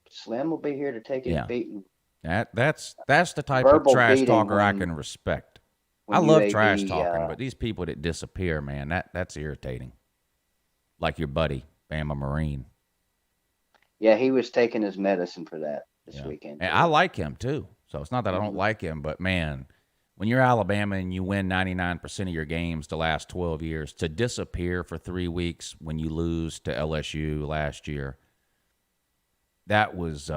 Slim will be here to take his beating. That's the type of trash talker I can respect. I love trash talking, but these people that disappear, man, that's irritating. Like your buddy, Bama Marine. Yeah, he was taking his medicine for that this weekend. And I like him, too. So it's not that I don't like him, but, man, when you're Alabama and you win 99% of your games the last 12 years, to disappear for 3 weeks when you lose to LSU last year, that was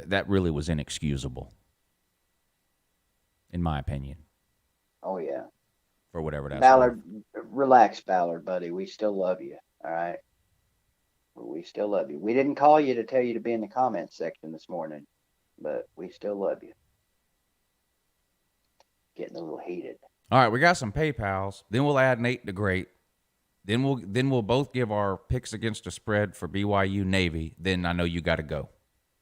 that really was inexcusable, in my opinion. Oh, yeah. For whatever that's Ballard, relax, Ballard, buddy. We still love you, all right? We still love you. We didn't call you to tell you to be in the comments section this morning, but we still love you. Getting a little heated. All right, we got some PayPals. Then we'll add Nate the Great. Then we'll both give our picks against the spread for BYU Navy. Then I know you got to go.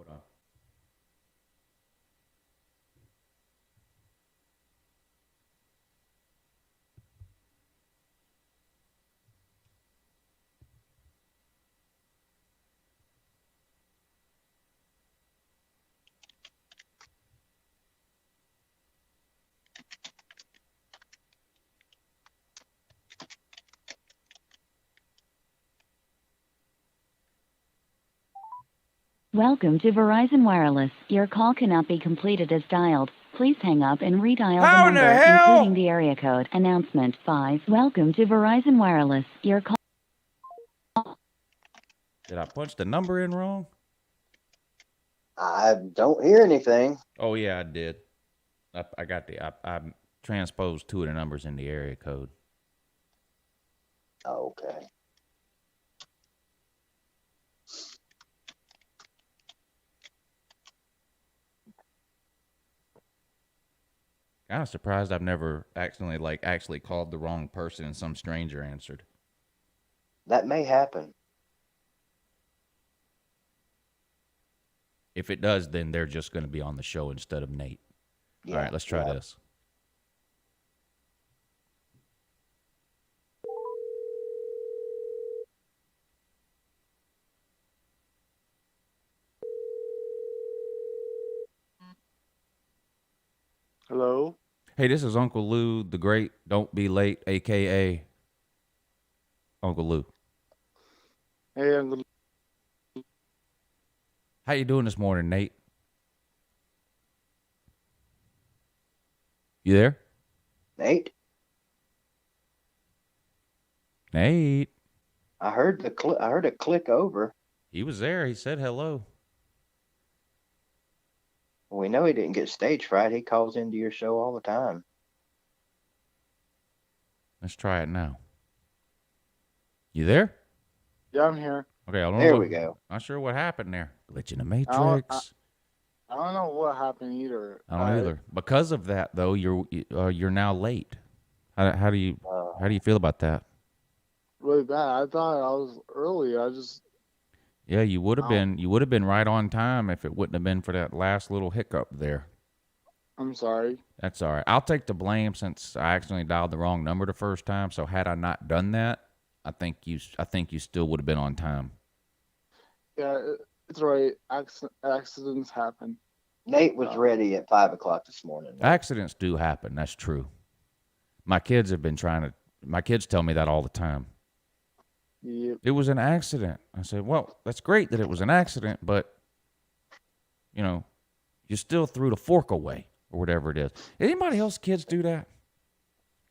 Hold on. Welcome to Verizon Wireless. Your call cannot be completed as dialed. Please hang up and redial How the in the number, hell? including the area code. Announcement 5. Welcome to Verizon Wireless. Your call. Did I punch the number in wrong? I don't hear anything. Oh yeah, I did. I got I transposed 2 of the numbers in the area code. Okay. Kind of surprised I've never actually called the wrong person and some stranger answered. That may happen. If it does, then they're just going to be on the show instead of Nate. Yeah, All right, let's try yeah. this. Hello? Hey, this is Uncle Lou, the great Don't Be Late, a.k.a. Uncle Lou. Hey, Uncle. How you doing this morning, Nate? You there? Nate, Nate. I heard I heard a click over. He was there. He said hello. We know he didn't get stage fright. He calls into your show all the time. Let's try it now. You there? Yeah, I'm here. Okay, I don't know. There we go. Not sure what happened there. Glitch in the Matrix. I don't know what happened either. I don't either. Because of that, though, you're now late. How do you feel about that? Really bad. I thought I was early. Yeah, you would have been right on time if it wouldn't have been for that last little hiccup there. I'm sorry. That's all right. I'll take the blame since I accidentally dialed the wrong number the first time. So had I not done that, I think you still would have been on time. Yeah, it's all right. Accidents happen. Nate was ready at 5 o'clock this morning. Accidents do happen. That's true. My kids tell me that all the time. Yep. It was an accident. I said, well, that's great that it was an accident, but, you still threw the fork away or whatever it is. Anybody else kids do that?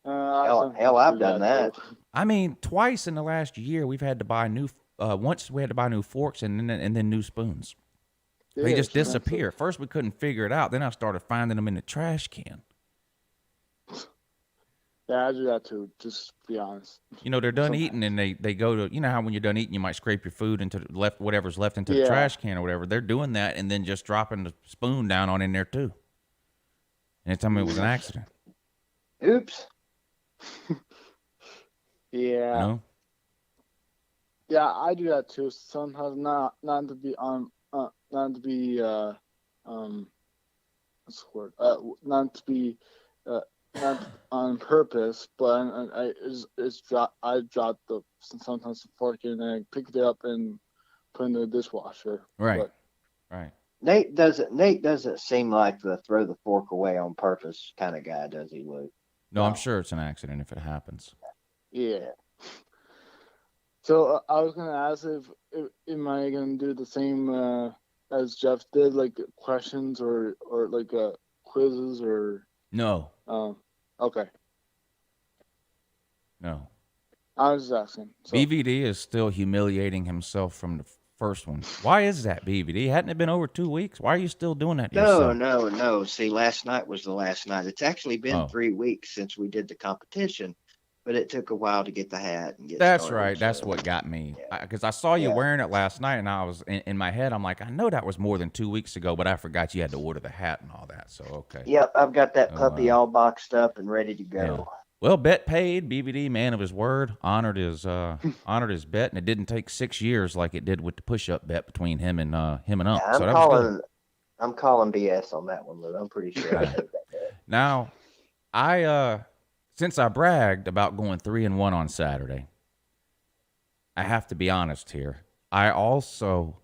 Hell, I've done that. I mean, twice in the last year we've had to buy once we had to buy new forks and then new spoons. They just disappear. First we couldn't figure it out. Then I started finding them in the trash can. Yeah, I do that too, just to be honest. They're done eating and they go to, how when you're done eating, you might scrape your food into whatever's left into the trash can or whatever. They're doing that and then just dropping the spoon down on in there too. And they tell me it was an accident. Oops. Yeah. Yeah, I do that too. Sometimes not to be not to be what's the word? Not to be not on purpose, but I dropped sometimes the fork in and I picked it up and put it in the dishwasher. Right. But, right. Nate doesn't seem like the throw the fork away on purpose kind of guy, does he, Luke? No, I'm sure it's an accident if it happens. Yeah. So I was gonna ask if am I gonna do the same as Jeff did, like questions or like quizzes or No. Okay. No. I was just asking. So. BVD is still humiliating himself from the first one. Why is that, BVD? Hadn't it been over 2 weeks? Why are you still doing that to yourself? No. See, last night was the last night. It's actually been 3 weeks since we did the competition, but it took a while to get the hat and get That's started, right. That's so. what got me. Yeah. Because I saw you wearing it last night, and I was in my head, I'm like, I know that was more than 2 weeks ago, but I forgot you had to order the hat and all that. So, okay. Yep, I've got that puppy all boxed up and ready to go. Well, bet paid. BVD, man of his word, honored his bet, and it didn't take 6 years like it did with the push-up bet between him and Ump. Yeah, So that was good. I'm calling BS on that one, Lou. I'm pretty sure I made that bet. Now, since I bragged about going 3-1 on Saturday, I have to be honest here. I also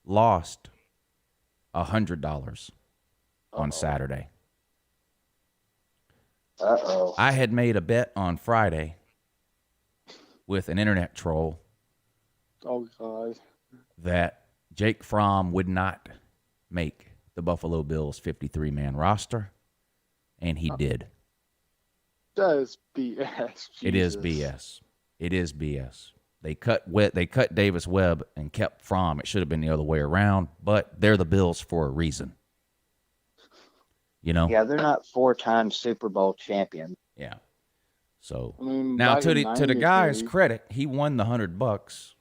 lost $100 on Saturday. Uh-oh. I had made a bet on Friday with an internet troll Oh God. that Jake Fromm would not make the Buffalo Bills 53-man roster, and he did. That is BS. It is Jesus. BS. It is BS. They cut Davis Webb and kept Fromm. It should have been the other way around, but they're the Bills for a reason. You know? Yeah, they're not 4-time Super Bowl champions. Yeah. So I mean, now back to in the 90s, guy's maybe. credit, he won the $100,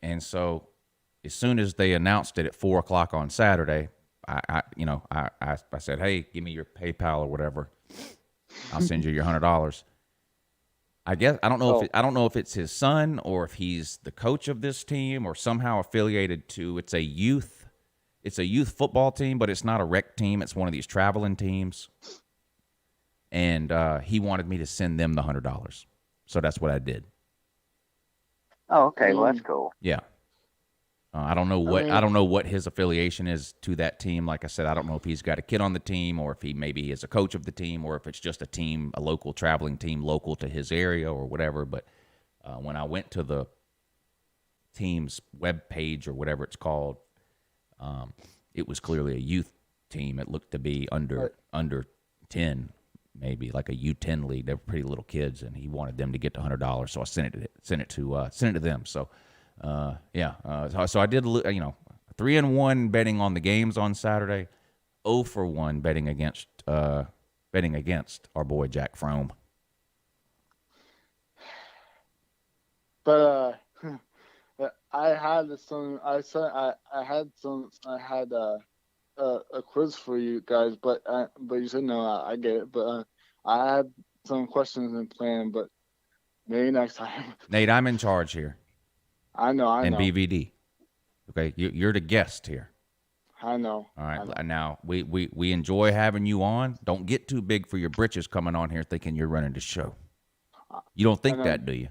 and so as soon as they announced it at 4:00 on Saturday, I said, hey, give me your PayPal or whatever. I'll send you your $100. I guess I don't know if it's his son or if he's the coach of this team or somehow affiliated to. It's a youth football team, but it's not a rec team. It's one of these traveling teams. And he wanted me to send them the $100, so that's what I did. Oh, okay. Well, that's cool. Yeah. I don't know what his affiliation is to that team. Like I said, I don't know if he's got a kid on the team or if he maybe is a coach of the team or if it's just a local traveling team local to his area or whatever. But when I went to the team's web page or whatever it's called, it was clearly a youth team. It looked to be under 10, maybe like a U10 league. They were pretty little kids, and he wanted them to get to $100, so I sent it to them. So. So I did, 3-1 betting on the games on Saturday, 0-for-1 betting against our boy Jack Fromm. But I had a quiz for you guys, but you said no. I get it, but I had some questions in plan, but maybe next time. Nate, I'm in charge here. I know. And BVD. Okay, you're the guest here. I know. All right. Now we enjoy having you on. Don't get too big for your britches coming on here thinking you're running the show. You don't think that, do you?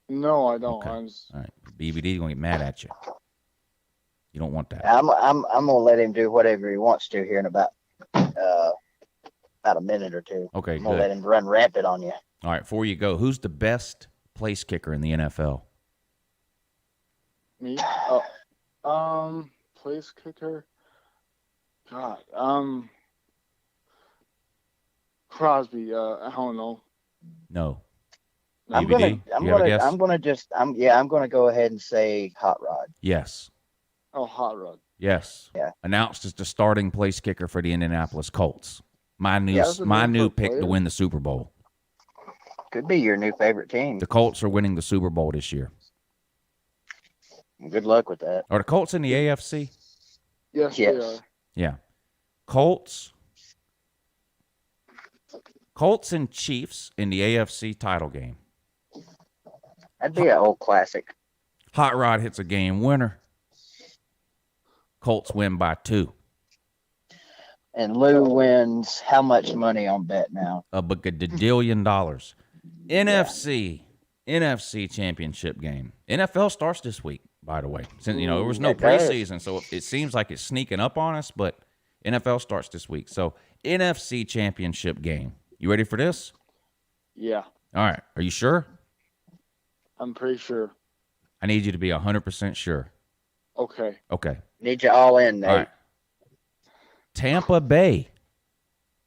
No, I don't. Okay. I'm just... All right. BVD's gonna get mad at you. You don't want that. I'm gonna let him do whatever he wants to here in about a minute or two. Okay, I'm gonna good. let him run rampant on you. All right. Before you go, who's the best place kicker in the NFL? Me? Place kicker. God. Crosby. I don't know. No. I'm BVD, you have a guess? I'm gonna go ahead and say Hot Rod. Yes. Oh, Hot Rod. Yes. Yeah. Announced as the starting place kicker for the Indianapolis Colts. My new pick to win the Super Bowl. Could be your new favorite team. The Colts are winning the Super Bowl this year. Good luck with that. Are the Colts in the AFC? Yes, they are. Yeah. Colts and Chiefs in the AFC title game. That'd be an old classic. Hot Rod hits a game winner. Colts win by 2. And Lou wins how much money on bet now? A bajillion dollars. NFC championship game. NFL starts this week, by the way. Since there was no preseason, so it seems like it's sneaking up on us, but NFL starts this week. So NFC championship game. You ready for this? Yeah, All right. Are you sure? I'm pretty sure. I need you to be 100% sure. Okay. Okay. Need you all in, Nate. All right. Tampa Bay.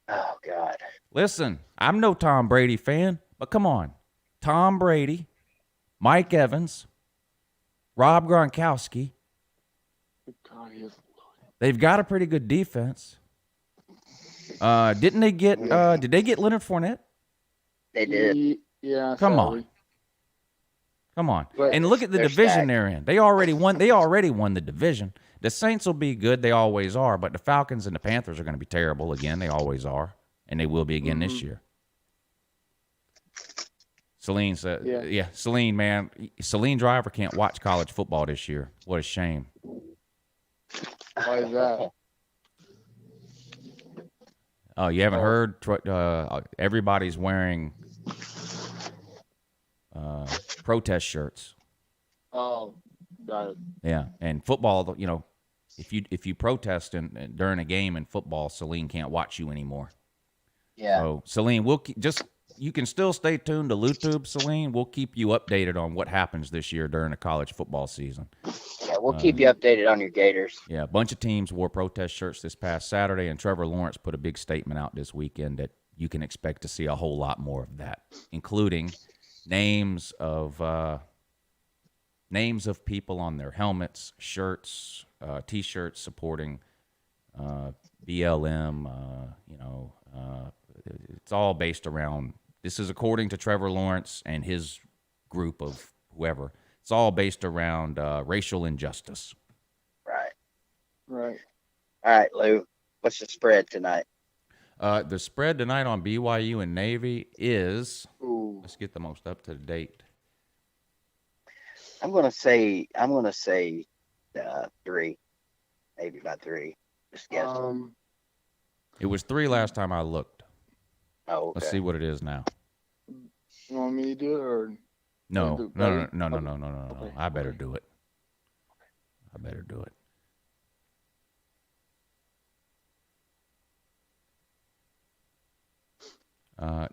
Oh God. Listen, I'm no Tom Brady fan, but come on. Tom Brady, Mike Evans, Rob Gronkowski. God, he is... They've got a pretty good defense. Didn't they get did they get Leonard Fournette? They did. Yeah. Come sadly. on. Come on. But And look at the they're division stacked. they're in. They already won the division. The Saints will be good, they always are, but the Falcons and the Panthers are going to be terrible again. They always are, and they will be again this year. Celine said, Yeah. yeah, Celine, man. Celine Driver can't watch college football this year. What a shame. Why is that? Oh, you haven't Oh. heard? Everybody's wearing protest shirts. Oh, got it. Yeah, and football, if you protest during a game in football, Celine can't watch you anymore. Yeah. So, Celine, you can still stay tuned to YouTube, Celine. We'll keep you updated on what happens this year during the college football season. Yeah, we'll keep you updated on your Gators. Yeah, a bunch of teams wore protest shirts this past Saturday, and Trevor Lawrence put a big statement out this weekend that you can expect to see a whole lot more of that, including names of people on their helmets, shirts, T-shirts supporting BLM. It's all based around. This is according to Trevor Lawrence and his group of whoever. It's all based around racial injustice. Right. Right. All right, Lou. What's the spread tonight? The spread tonight on BYU and Navy is. Ooh. Let's get the most up to date. I'm gonna say 3, maybe about 3. Just guessing. It was 3 last time I looked. Oh, okay. Let's see what it is now. You want me to do it or? No. Okay. I better do it.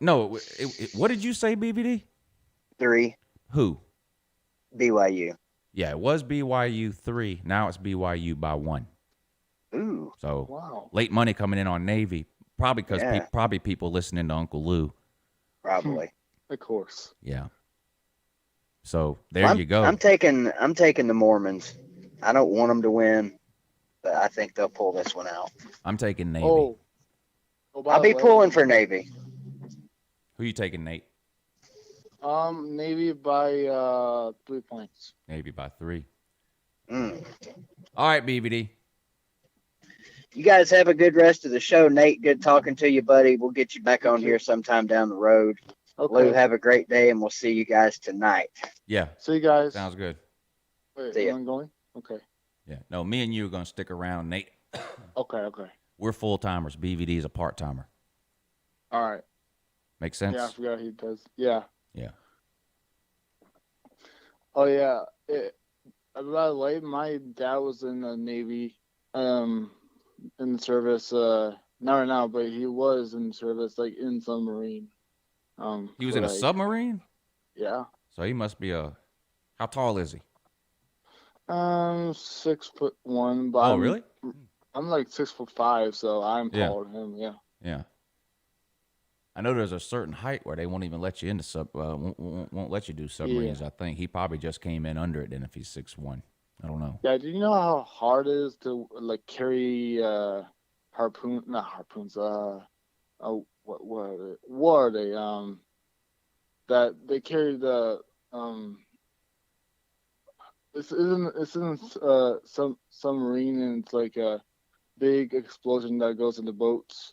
No. What did you say, BVD? 3, Who? BYU. Yeah, it was BYU 3. Now it's BYU by 1. Ooh. So Wow. late money coming in on Navy, probably because Yeah. people listening to Uncle Lou. Probably. Of course. Yeah. So there you go. I'm taking the Mormons. I don't want them to win, but I think they'll pull this one out. I'm taking Navy. Oh, by I'll the be way, pulling for Navy. Who you taking, Nate? Navy by 3 points. Navy by 3. Mm. All right, BVD. You guys have a good rest of the show. Nate, good talking to you, buddy. We'll get you back on You too. here sometime down the road. Okay. Lou, have a great day, and we'll see you guys tonight. Yeah, See you guys. sounds good. Wait, See ya. am I going? Okay. Yeah. No, me and you are going to stick around, Nate. Okay. We're full-timers. BVD is a part-timer. All right. Make sense? Yeah, I forgot he does. Yeah. Yeah. Oh yeah. By the way, my dad was in the Navy, in the service. Not right now, but he was in service, like in submarine. He was in a submarine? Yeah. So he must be how tall is he? 6'1", but Oh, really? I'm like 6'5", so I'm Yeah. taller than him. Yeah. Yeah. I know there's a certain height where they won't even let you into won't let you do submarines. I think he probably just came in under it. Then if he's 6'1", I don't know. Yeah. Do you know how hard it is to like carry not harpoons? What are they? That they carry the It's in some submarine, and it's like a big explosion that goes into boats.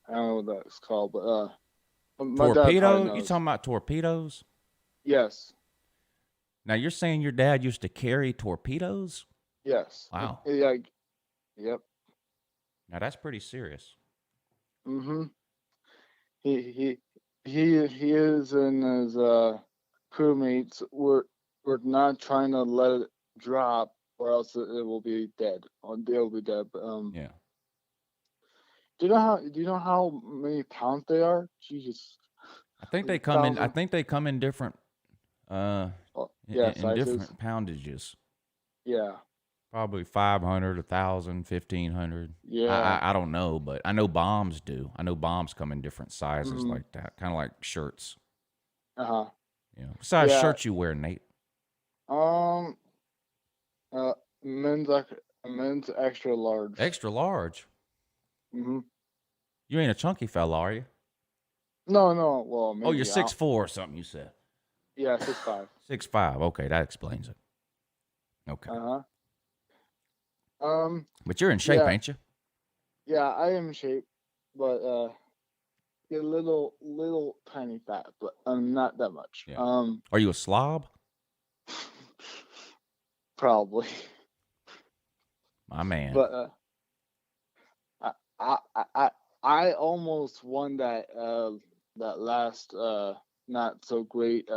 I don't know what that's called, but my dad probably Torpedo? knows. You talking about torpedoes? Yes. Now you're saying your dad used to carry torpedoes? Yes. Wow. Yeah. Yep. Now that's pretty serious. Mhm. He is and his crewmates were not trying to let it drop, or else it will be dead. Or they'll be dead. But Yeah. Do you know how many pounds they are? Jesus. I think they come in. I 1,000? think they come in different. Yeah, in sizes. different poundages. Yeah. Probably 500, 1,000, 1,500. Yeah. I don't know, but I know bombs do. I know bombs come in different sizes Mhm. like that, kind of like shirts. Uh-huh. You know, what size Yeah. shirt you wear, Nate? Men's extra large. Extra large. Mm-hmm. You ain't a chunky fella, are you? No. Well, maybe. Oh, you're 6'4" or something. You said Yeah, 6'5". 6'5". Okay, that explains it. Okay, Uh-huh. but you're in shape, yeah. ain't you? Yeah, I am in shape, but get a little tiny fat, but not that much. Yeah. Are you a slob? Probably. My man. But I almost won that that last not so great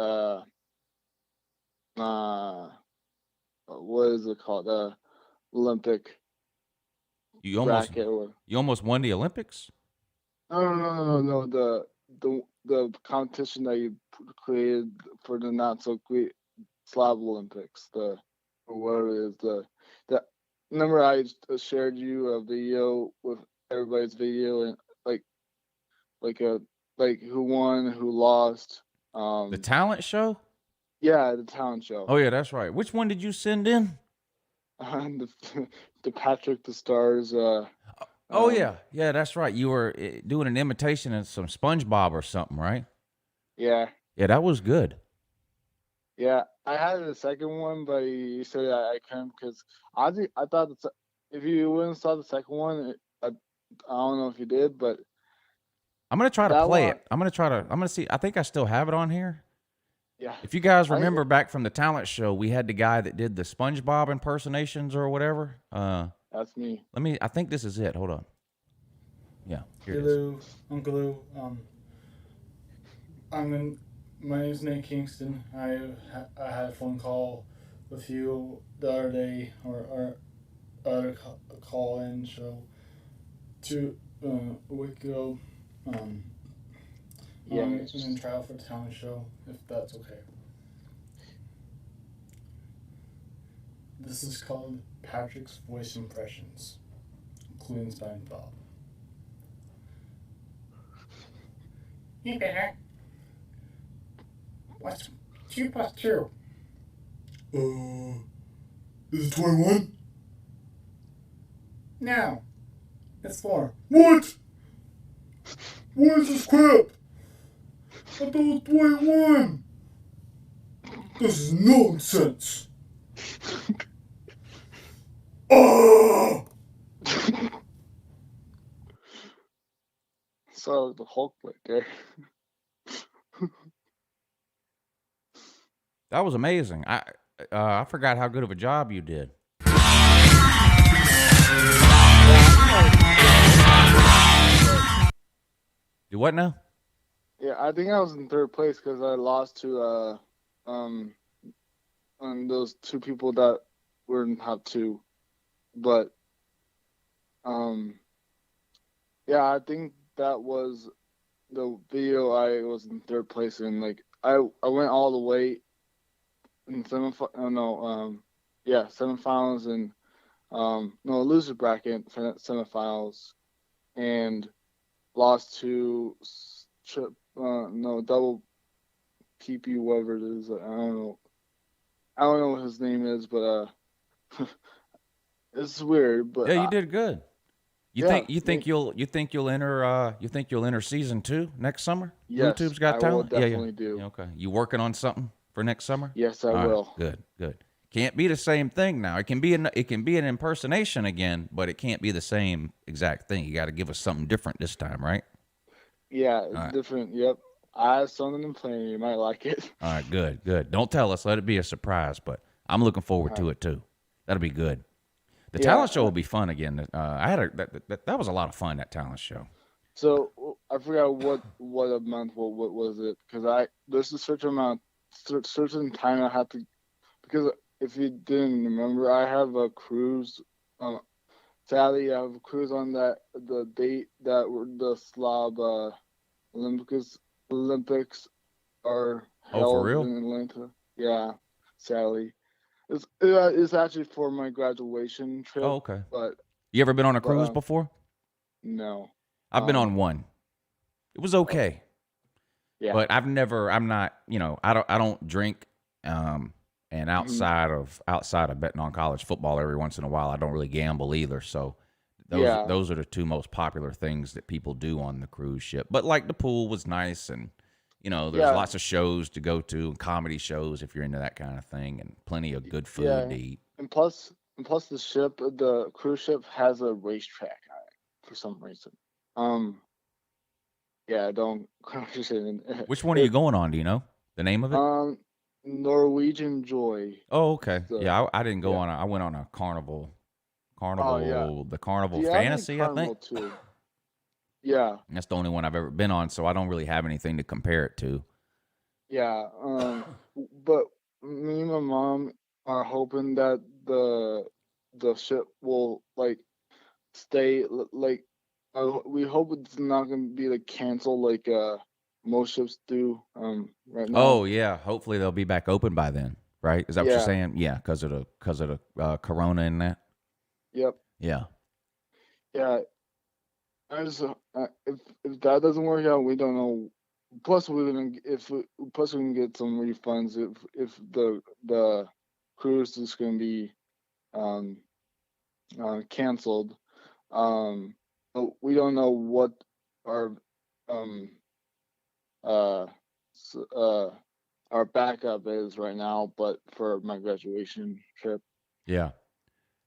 what is it called, Olympic You almost bracket or won the Olympics? no the competition that you created for the not so great Slav Olympics, or whatever it is, the remember I shared you a video with everybody's video, and like a like who won, who lost. The talent show? Yeah, the talent show. Oh yeah, that's right. Which one did you send in? The Patrick the Stars. Oh yeah, that's right. You were doing an imitation of some SpongeBob or something, right? Yeah. Yeah, that was good. Yeah, I had a second one, but he said I couldn't because I thought if you wouldn't saw the second one, I don't know if you did, but I'm gonna try to that play one- it. I'm gonna see. I think I still have it on here. yeah. If you guys I- remember back from the talent show, we had the guy that did the SpongeBob impersonations or whatever. That's me. I think this is it. Hold on. Yeah, here it is. Hello, Uncle Lou. My name's Nate Kingston. I had a phone call with you the other day, or other call-in show a week ago. Yeah, I'm it's going to try out for the talent show, if that's okay. This is called Patrick's Voice Impressions, including SpongeBob. Hey Patrick, what's 2 plus 2? Is it 21? No, it's 4. What? What is this crap? I thought it was 21. This is nonsense. Oh! So the Hulk right there. That was amazing. I forgot how good of a job you did. Do what now? Yeah, I think I was in third place because I lost to those 2 people that were in top 2, but yeah, I think that was the video I was in third place in. Like I went all the way in semifinals and loser bracket semifinals, and lost to double PP, whatever it is. I don't know what his name is, but it's weird. But Yeah, you did good. You yeah, think you'll enter season 2 next summer? Yes, YouTube's Got I will Talent. definitely do. Yeah, okay. You working on something for next summer? Yes, I All right, will. Good. Can't be the same thing now. It can be an impersonation again, but it can't be the same exact thing. You got to give us something different this time, right? Yeah, it's right. different. Yep. I have something in plan. You might like it. All right, good. Don't tell us. Let it be a surprise, but I'm looking forward to it too. That'll be good. The talent show will be fun again. I had that was a lot of fun, that talent show. So I forgot what a month. What was it? Because there's a certain time I have to. Because if you didn't remember, I have a cruise. Sadly, I have a cruise on the date that the Slav Olympics are held for real? in Atlanta. Yeah, sadly. It's actually for my graduation trip. Oh, okay. But You ever been on a cruise before? no. I've been on one. It was okay. Yeah. But I'm not, I don't drink, and outside of betting on college football every once in a while, I don't really gamble either. So those are the 2 most popular things that people do on the cruise ship. But like the pool was nice, and there's lots of shows to go to, and comedy shows if you're into that kind of thing, and plenty of good food to eat. And plus the cruise ship has a racetrack on it for some reason. Yeah, don't. Which one are you going on? Do you know the name of it? Norwegian Joy. Oh, okay. So, Yeah, I didn't go yeah. on. I went on a carnival. Oh yeah. The Carnival Yeah, I like Fantasy, I Carnival think. too. Yeah. That's the only one I've ever been on, so I don't really have anything to compare it to. Yeah. But me and my mom are hoping that the ship will like stay like. We hope it's not gonna be like canceled like most ships do right now. Oh yeah, hopefully they'll be back open by then, right? Is that what you're Yeah. saying? Yeah, because of the corona and that. Yep. Yeah. Yeah. I just if that doesn't work out, we don't know. Plus, plus we can get some refunds if the cruise is going to be um canceled. But we don't know what our um uh s- uh our backup is right now. But for my graduation trip, Yeah.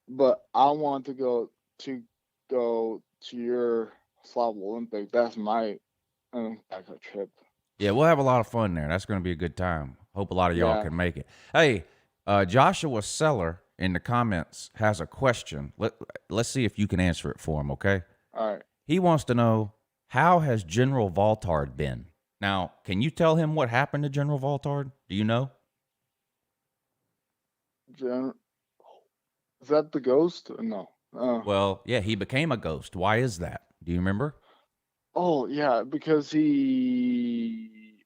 but I want to go to your Slav Olympic. That's my backup trip. Yeah, we'll have a lot of fun there. That's going to be a good time. Hope a lot of y'all Yeah. can make it. Hey, Joshua Seller in the comments has a question. Let's see if you can answer it for him, okay? All right. He wants to know, how has General Valtard been? Now, can you tell him what happened to General Valtard? Do you know? Is that the ghost? No. Well, yeah, he became a ghost. Why is that? Do you remember? Oh yeah, because he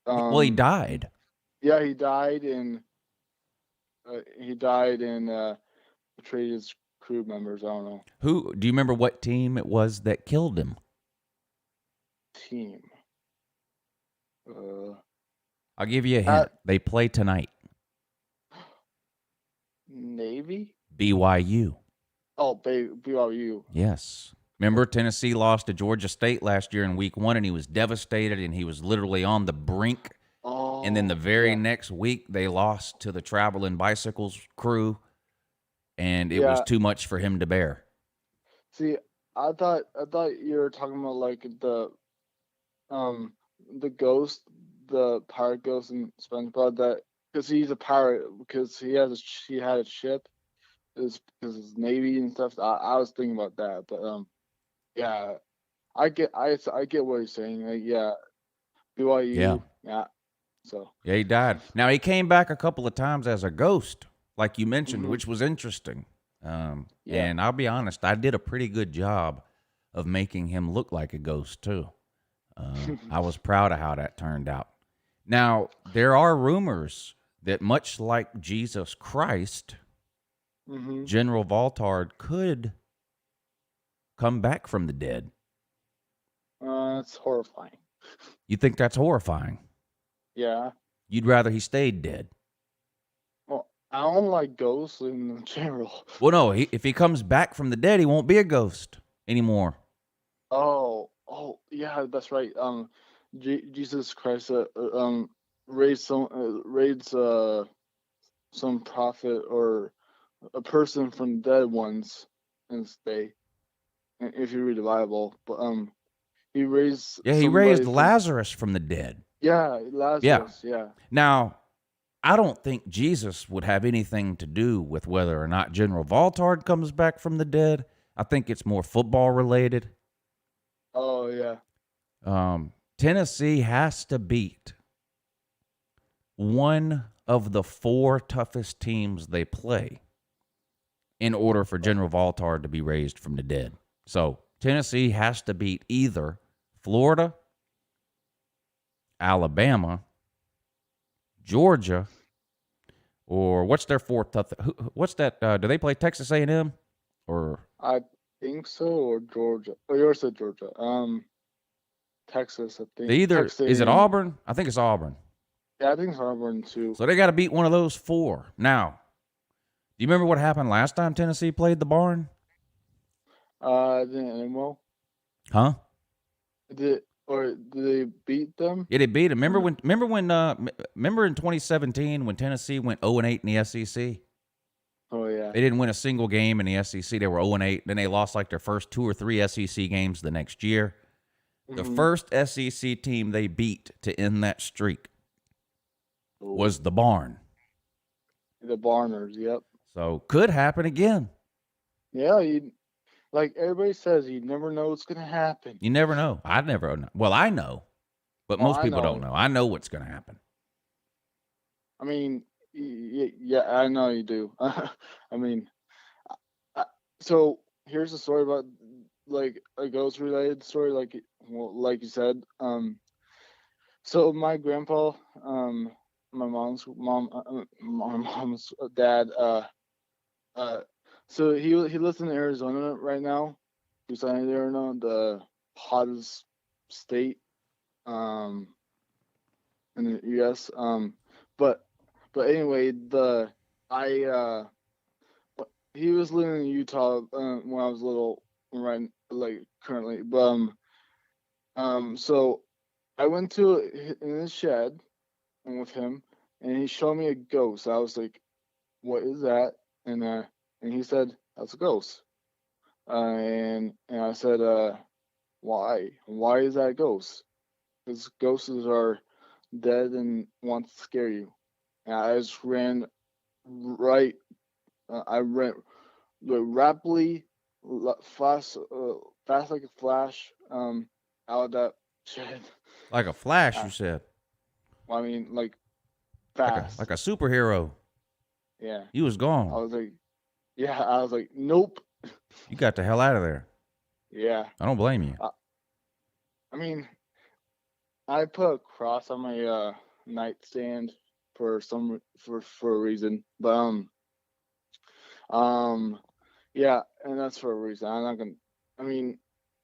Well, he died. Yeah, he died and betrayed his crew members. I don't know. Who do you remember what team it was that killed him? Team. I'll give you a hint. They play tonight. Navy? BYU. Oh, BYU. Yes. Remember, Tennessee lost to Georgia State last year in week 1, and he was devastated, and he was literally on the brink. Oh. And then the very next week, they lost to the Traveling Bicycles crew, and it was too much for him to bear. See, I thought you were talking about like the ghost, the pirate ghost in SpongeBob, that because he's a pirate because he had a ship, is because his navy and stuff. I was thinking about that, but yeah, I get what you're saying. Like, yeah, BYU, yeah. So yeah, he died. Now he came back a couple of times as a ghost, like you mentioned, which was interesting. And I'll be honest, I did a pretty good job of making him look like a ghost too. I was proud of how that turned out. Now, there are rumors that much like Jesus Christ, General Valtard could come back from the dead. It's horrifying. You think that's horrifying? Yeah. You'd rather he stayed dead? Well, I don't like ghosts in general. Well, no. If he comes back from the dead, he won't be a ghost anymore. Oh, yeah, that's right. Jesus Christ, raised some prophet or a person from dead ones in this day. If you read the Bible, but he raised. Yeah, he raised Lazarus from the dead. Yeah, Lazarus. Yeah. Now, I don't think Jesus would have anything to do with whether or not General Valtard comes back from the dead. I think it's more football related. Oh yeah. Tennessee has to beat one of the 4 toughest teams they play in order for General Valtard to be raised from the dead. So Tennessee has to beat either Florida, Alabama, Georgia, or what's their 4th tough? What's that? Do they play Texas A&M or? I think so, or Georgia. Oh, yours said Georgia. Texas, I think. Is it Auburn? I think it's Auburn. Yeah, I think it's Auburn too. So they got to beat one of those 4. Now, do you remember what happened last time Tennessee played the Barn? Didn't end well. Huh? Did they beat them? Yeah, they beat them. Remember in 2017 when Tennessee went 0-8 in the SEC? Oh yeah. They didn't win a single game in the SEC. They were 0-8. Then they lost like their first 2 or 3 SEC games the next year. The first SEC team they beat to end that streak was the Barn. The Barners, yep. So could happen again. Yeah, like everybody says, you never know what's gonna happen. You never know. I never know. Well, I know, but most people don't know. I know what's going to happen. I mean, yeah, I know you do. I mean, so here's a story about like a ghost related story, like like you said. So my grandpa, my mom's dad, so he lives in Arizona right now. He's in Arizona, the hottest state, in the U.S. But anyway, he was living in Utah when I was little, right? Like currently, but so I went in his shed and with him, and he showed me a ghost. I was like, "What is that?" And he said, "That's a ghost." And I said, "Why? Why is that a ghost?" Because ghosts are dead and want to scare you. And I just ran right. I ran rapidly, fast like a flash, out of that shed. Like a flash, you said. Well, I mean, like fast. Like a superhero. Yeah. You was gone. I was like, nope. You got the hell out of there. Yeah. I don't blame you. I mean, I put a cross on my nightstand for a reason, but yeah, and that's for a reason. I'm not gonna. I mean,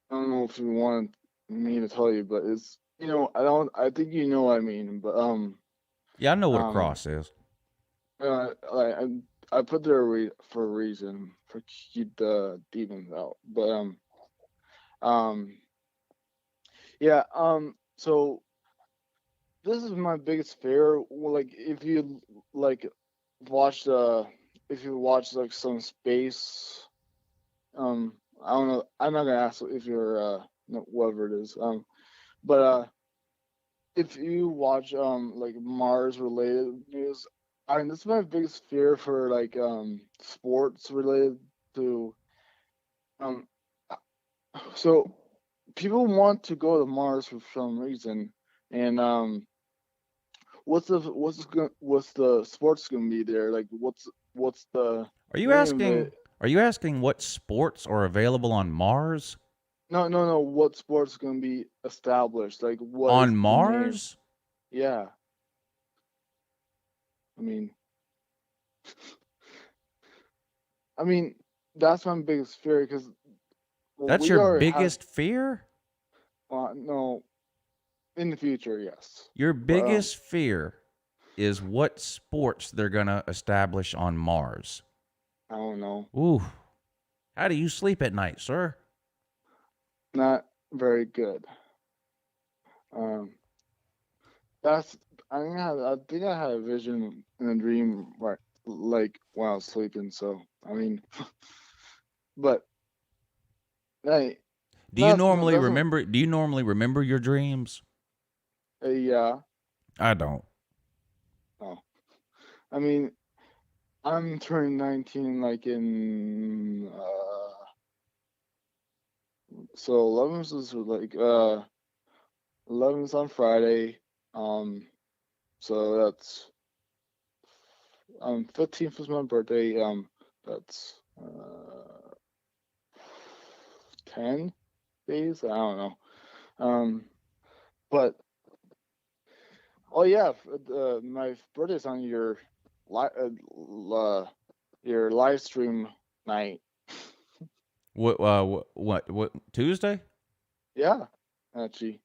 I don't know if you want me to tell you, but it's I think you know what I mean, but yeah, I know what a cross is. I put there for a reason, for keep the demons out, but yeah, so this is my biggest fear. Like if you watch like some space, I don't know. I'm not gonna ask if you're whoever it is. But if you watch like Mars related news, I mean this is my biggest fear for like sports related to so people want to go to Mars for some reason, and what's the sports gonna be there? Like what's the Are you asking what sports are available on Mars? No. What sports gonna be established? Like what on Mars? Yeah. I mean, that's my biggest fear because that's your biggest fear? No, in the future, yes. Your biggest fear is what sports they're gonna establish on Mars. I don't know. Ooh, how do you sleep at night, sir? Not very good. I think I had a vision in a dream, right, like while I was sleeping. So I mean, but hey, do you normally remember your dreams? Yeah. I don't. Oh, I mean, I'm turning 19 like in so 11th is like 11th on Friday, so that's 15th is my birthday, that's 10 days, I don't know, but oh yeah, my birthday's on your live stream night. What Tuesday? Yeah, actually.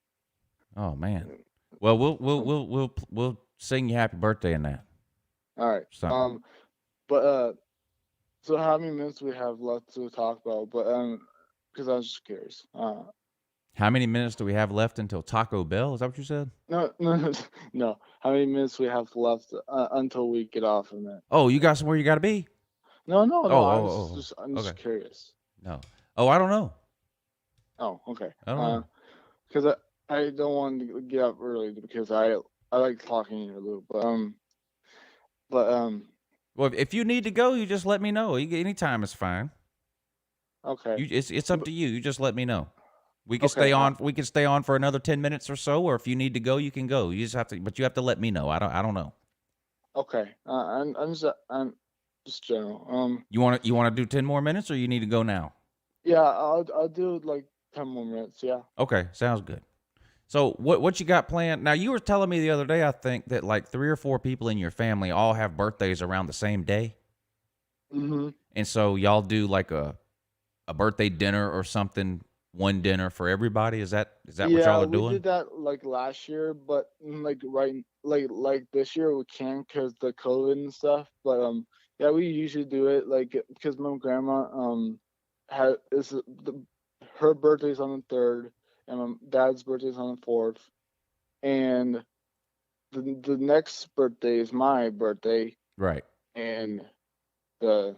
Oh man. Well, we'll sing you happy birthday in that. All right. So. But so how many minutes do we have left to talk about? But because I was just curious. How many minutes do we have left until Taco Bell? Is that what you said? No. How many minutes we have left until we get off of that? Oh, you got somewhere you got to be? No. I'm just okay. curious. No. Oh, I don't know. Oh, okay. I don't know. because I don't want to get up early because I like talking a little, but Well, if you need to go, you just let me know. Any time is fine. okay, It's up to you. You just let me know. We can Okay, stay on. We can stay on for another 10 minutes or so. Or if you need to go, you can go. You just have to, but you have to let me know. I don't know. okay. I'm just general. You want to do 10 more minutes, or you need to go now? Yeah, I'll do like 10 more minutes. Yeah. Okay, sounds good. So what you got planned? Now you were telling me the other day, I think that like 3 or 4 people in your family all have birthdays around the same day, Mhm. and so y'all do like a birthday dinner or something. One dinner for everybody. Is that what Yeah, y'all are we doing? did that like last year, but like this year we can't because the COVID and stuff. But yeah, we usually do it like because my grandma her birthday's on the 3rd, and my dad's birthday's on the 4th, and the next birthday is my birthday, Right. and the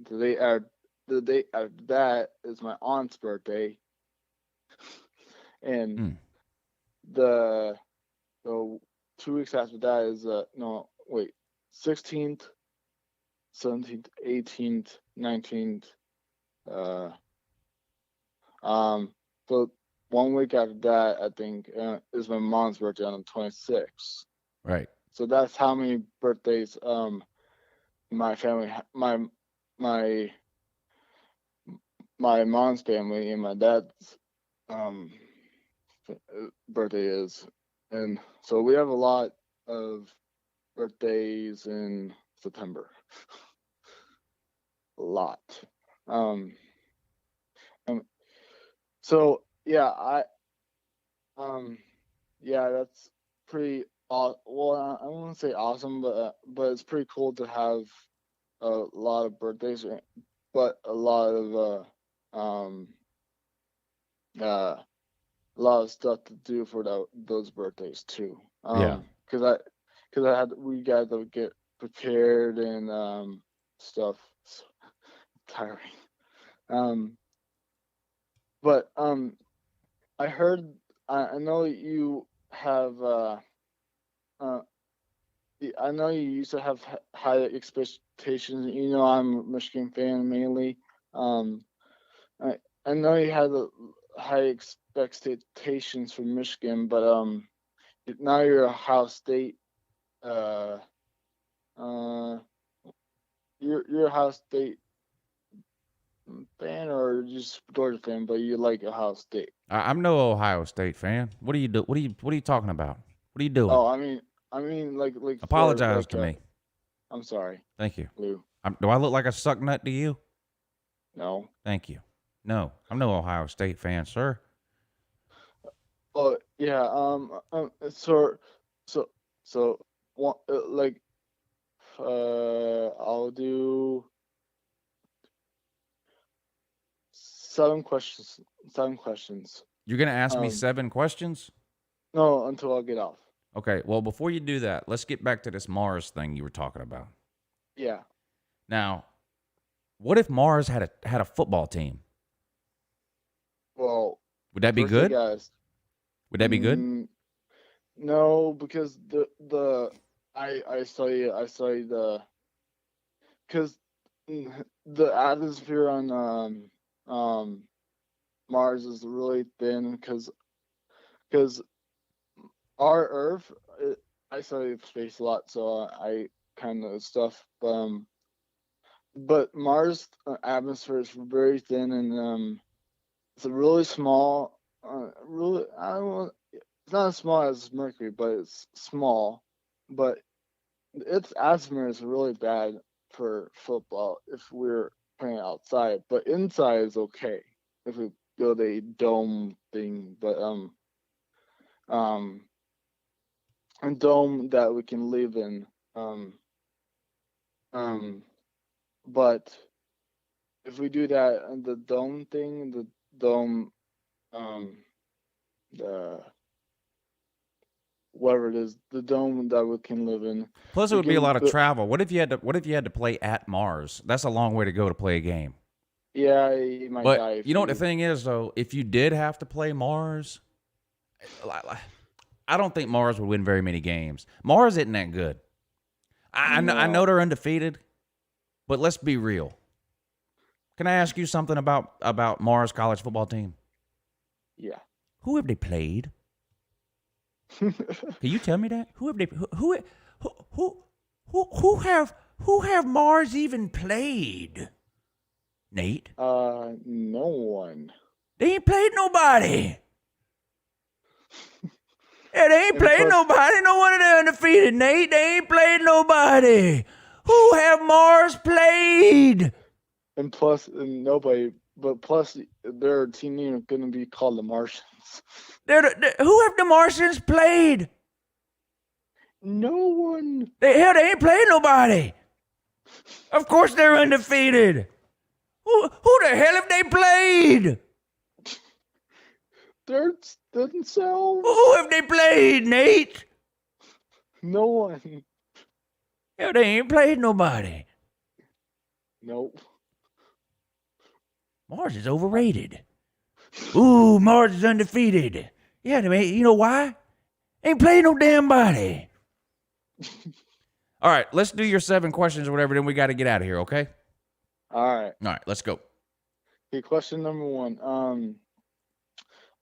the day after the day after that is my aunt's birthday, and Hmm. the 2 weeks after that is no wait 16th, 17th, 18th, 19th. Uh, so 1 week after that, I think is my mom's birthday on the 26th. Right. So that's how many birthdays my family my my mom's family and my dad's um birthday is, and so we have a lot of birthdays in September. A lot. Um, um so yeah, yeah, that's pretty well, I won't say awesome, but it's pretty cool to have a lot of birthdays, but a lot of uh a lot of stuff to do for those birthdays too. Yeah. Because we got to get prepared and stuff. It's tiring. But I heard I know you have uh I know you used to have high expectations. You know, I'm a Michigan fan mainly. Um, I know you had high expectations for Michigan, but now you're a Ohio State. Uh, uh, you're a Ohio State fan or just Georgia fan, but you like Ohio State. I'm no Ohio State fan. What do you do? What are you talking about? What are you doing? Oh, I mean, like for Apologize like to me. I'm sorry, Thank you. Lou. Do I look like a suck nut to you? No. Thank you. No, I'm no Ohio State fan, sir. Oh yeah. So one like I'll do 7 questions. 7 questions. You're gonna ask me Um, 7 questions? no, until I get off. Okay. Well, before you do that, let's get back to this Mars thing you were talking about. Yeah. Now, what if Mars had a football team? Well, Would that be first you good? guys. Would that be good? No, because I saw you because the atmosphere on Mars is really thin because our Earth, I study space a lot, so I kind of stuff. But Mars atmosphere is very thin, and it's a really small. Really, I don't know. It's not as small as Mercury, but it's small. But its atmosphere is really bad for football if we're playing outside. But inside is okay if we build a dome thing. But um a dome that we can live in. Um, but if we do that and the dome thing, the dome, the whatever it is, the dome that we can live in. Plus, it We would be a can lot of bu- travel. What if you had to play at Mars? That's a long way to go to play a game. Yeah, you might die But if you know what the you. thing is, though? If you did have to play Mars, I don't think Mars would win very many games. Mars isn't that good. I know they're undefeated, but let's be real. Can I ask you something about Mars college football team? Yeah. Who have they played? Can you tell me that? Who have Mars even played? Nate? No one. They ain't played nobody. Yeah, they ain't played nobody. No wonder they're undefeated, Nate. They ain't played nobody. Who have Mars played? And plus, nobody. But plus, their team name is going to be called the Martians. Who have the Martians played? No one. They ain't played nobody. Of course they're undefeated. Who the hell have they played? They're themselves. Who have they played, Nate? No one. Yeah, they ain't played nobody. Nope. Mars is overrated. Ooh, Mars is undefeated. Yeah, you know why? Ain't played no damn body. All right, let's do your 7 questions or whatever, then we got to get out of here, okay? All right. All right, let's go. Okay, question number 1.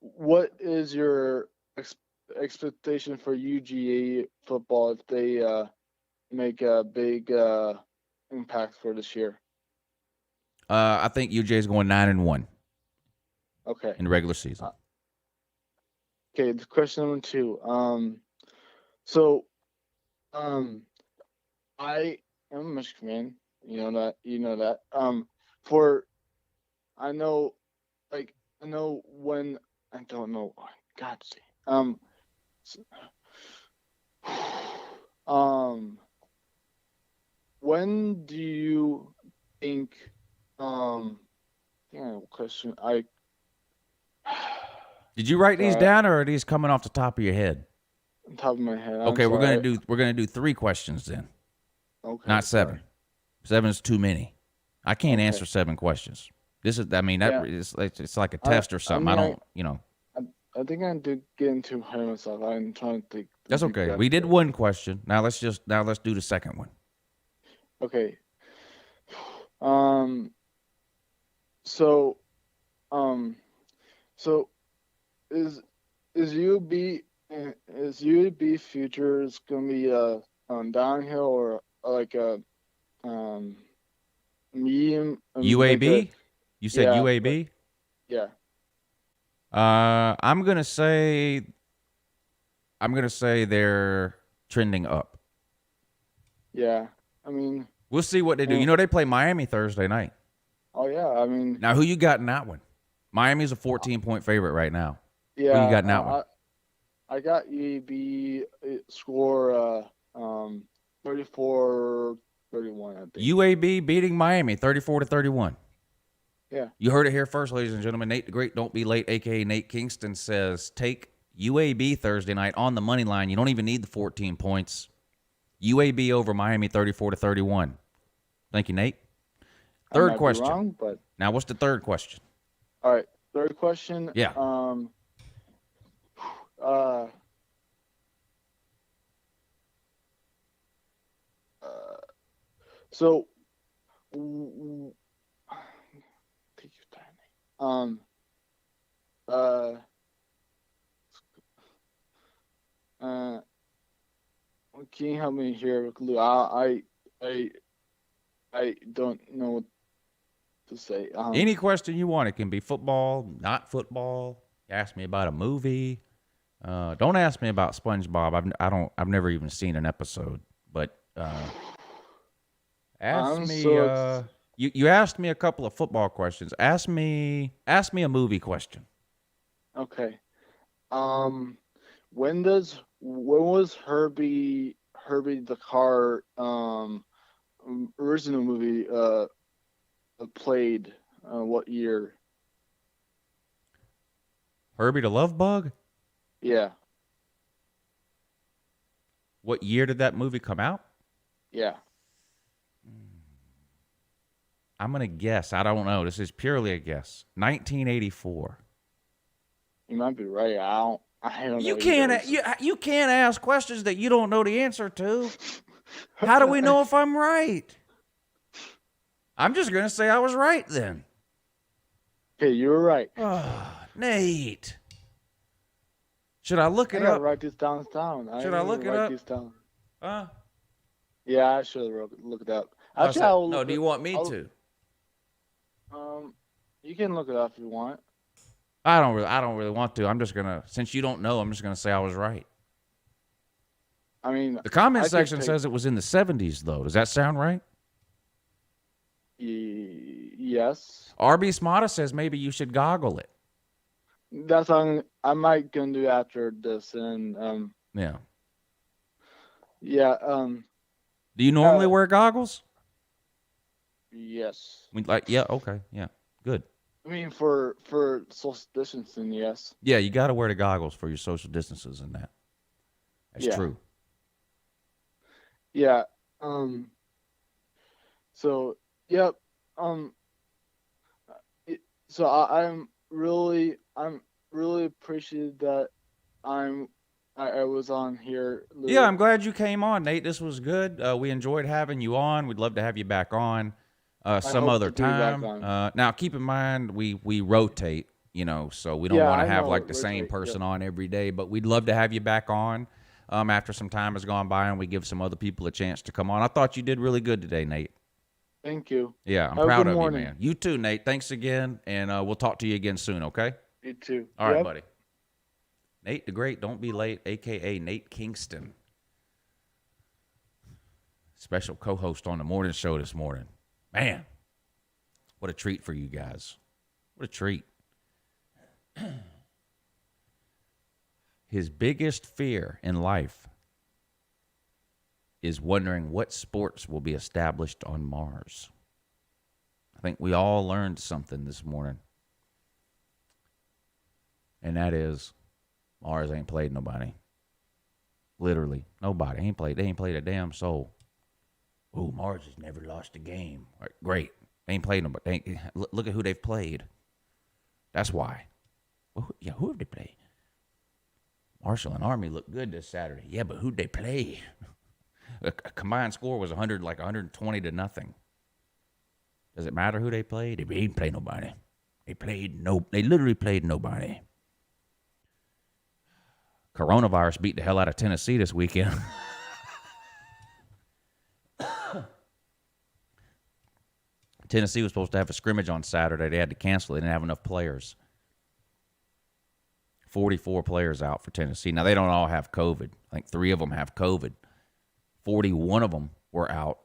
What is your expectation for UGA football if they make a big impact for this year? I think UJ is going 9-1. Okay. In the regular season. Okay, question number 2. I am a Michigan fan. You know that. I know when I don't know. God damn. When do you think? Question. Did you write these down, or are these coming off the top of your head? On top of my head. Okay, we're gonna do 3 questions then. Okay. Not 7. 7 is too many. I can't answer 7 questions. This is, it's like a test or something. I think I did get into high myself. I'm trying to think. That's okay. We did 1 question. Now let's do the second one. Okay. So is UAB futures gonna be downhill or like a medium? UAB? You said UAB? Yeah. I'm gonna say they're trending up. Yeah. I mean, we'll see what they do. You know, they play Miami Thursday night. Oh yeah. I mean, now who you got in that one? Miami's a 14-point favorite right now. Yeah. Who you got in that one? I got UAB score 34-31. I think. UAB beating Miami 34-31. Yeah. You heard it here first, ladies and gentlemen. Nate the Great, don't be late, a.k.a. Nate Kingston, says take UAB Thursday night on the money line. You don't even need the 14 points. UAB over Miami 34-31. Thank you, Nate. Third question. Wrong, but... Now, what's the third question? All right. Third question. Yeah. So... Take your time. Can you help me here, Lou? I don't know what to say. Any question you want. It can be football, not football. Ask me about a movie. Don't ask me about SpongeBob. I've never even seen an episode. But ask me. You asked me a couple of football questions. Ask me a movie question. Okay. When was Herbie the Car original movie played? What year? Herbie the Love Bug? Yeah. What year did that movie come out? Yeah. I'm going to guess. I don't know. This is purely a guess. 1984. You might be right. I I don't know. You can't you can't ask questions that you don't know the answer to. How do we know if I'm right? I'm just gonna say I was right then. Okay, you were right. Oh, Nate. Should I look I it gotta up? write this down. Should I look it up? This down. Huh? Yeah, I should look it up. Oh, Actually, no, do you want me to? You can look it up if you want. I don't really want to. I'm just gonna, since you don't know, I'm just gonna say I was right. I mean, The comment section says it was in the 70s, though. Does that sound right? Yes. RB Smata says maybe you should goggle it. That's what I might gonna do after this, and Yeah. yeah. Do you normally wear goggles? Yes. Yeah. Okay. Yeah. Good. I mean, for social distancing, yes. Yeah, you got to wear the goggles for your social distances and that. That's true. Yeah. So, yep. So I'm really appreciative that I was on here. Lou. Yeah, I'm glad you came on, Nate. This was good. We enjoyed having you on. We'd love to have you back on some other time. Now, keep in mind, we rotate, so we don't want to have like the same person on every day, but we'd love to have you back on after some time has gone by and we give some other people a chance to come on. I thought you did really good today, Nate. Thank you. Yeah, I'm proud of you, man. You too, Nate. Thanks again, and we'll talk to you again soon, okay? You too. All right, buddy. Nate the Great, don't be late, a.k.a. Nate Kingston. Special co-host on the morning show this morning. Man, what a treat for you guys. What a treat. His biggest fear in life is wondering what sports will be established on Mars. I think we all learned something this morning. And that is, Mars ain't played nobody. Literally, nobody. They ain't played a damn soul. Ooh, Mars has never lost a game. Right, great. They ain't played nobody. Look at who they've played. That's why. Well, who have they played? Marshall and Army looked good this Saturday. Yeah, but who'd they play? A combined score was 120 to nothing. Does it matter who they played? They ain't played nobody. They literally played nobody. Coronavirus beat the hell out of Tennessee this weekend. Tennessee was supposed to have a scrimmage on Saturday. They had to cancel it. They didn't have enough players. 44 players out for Tennessee. Now, they don't all have COVID. I think 3 of them have COVID. 41 of them were out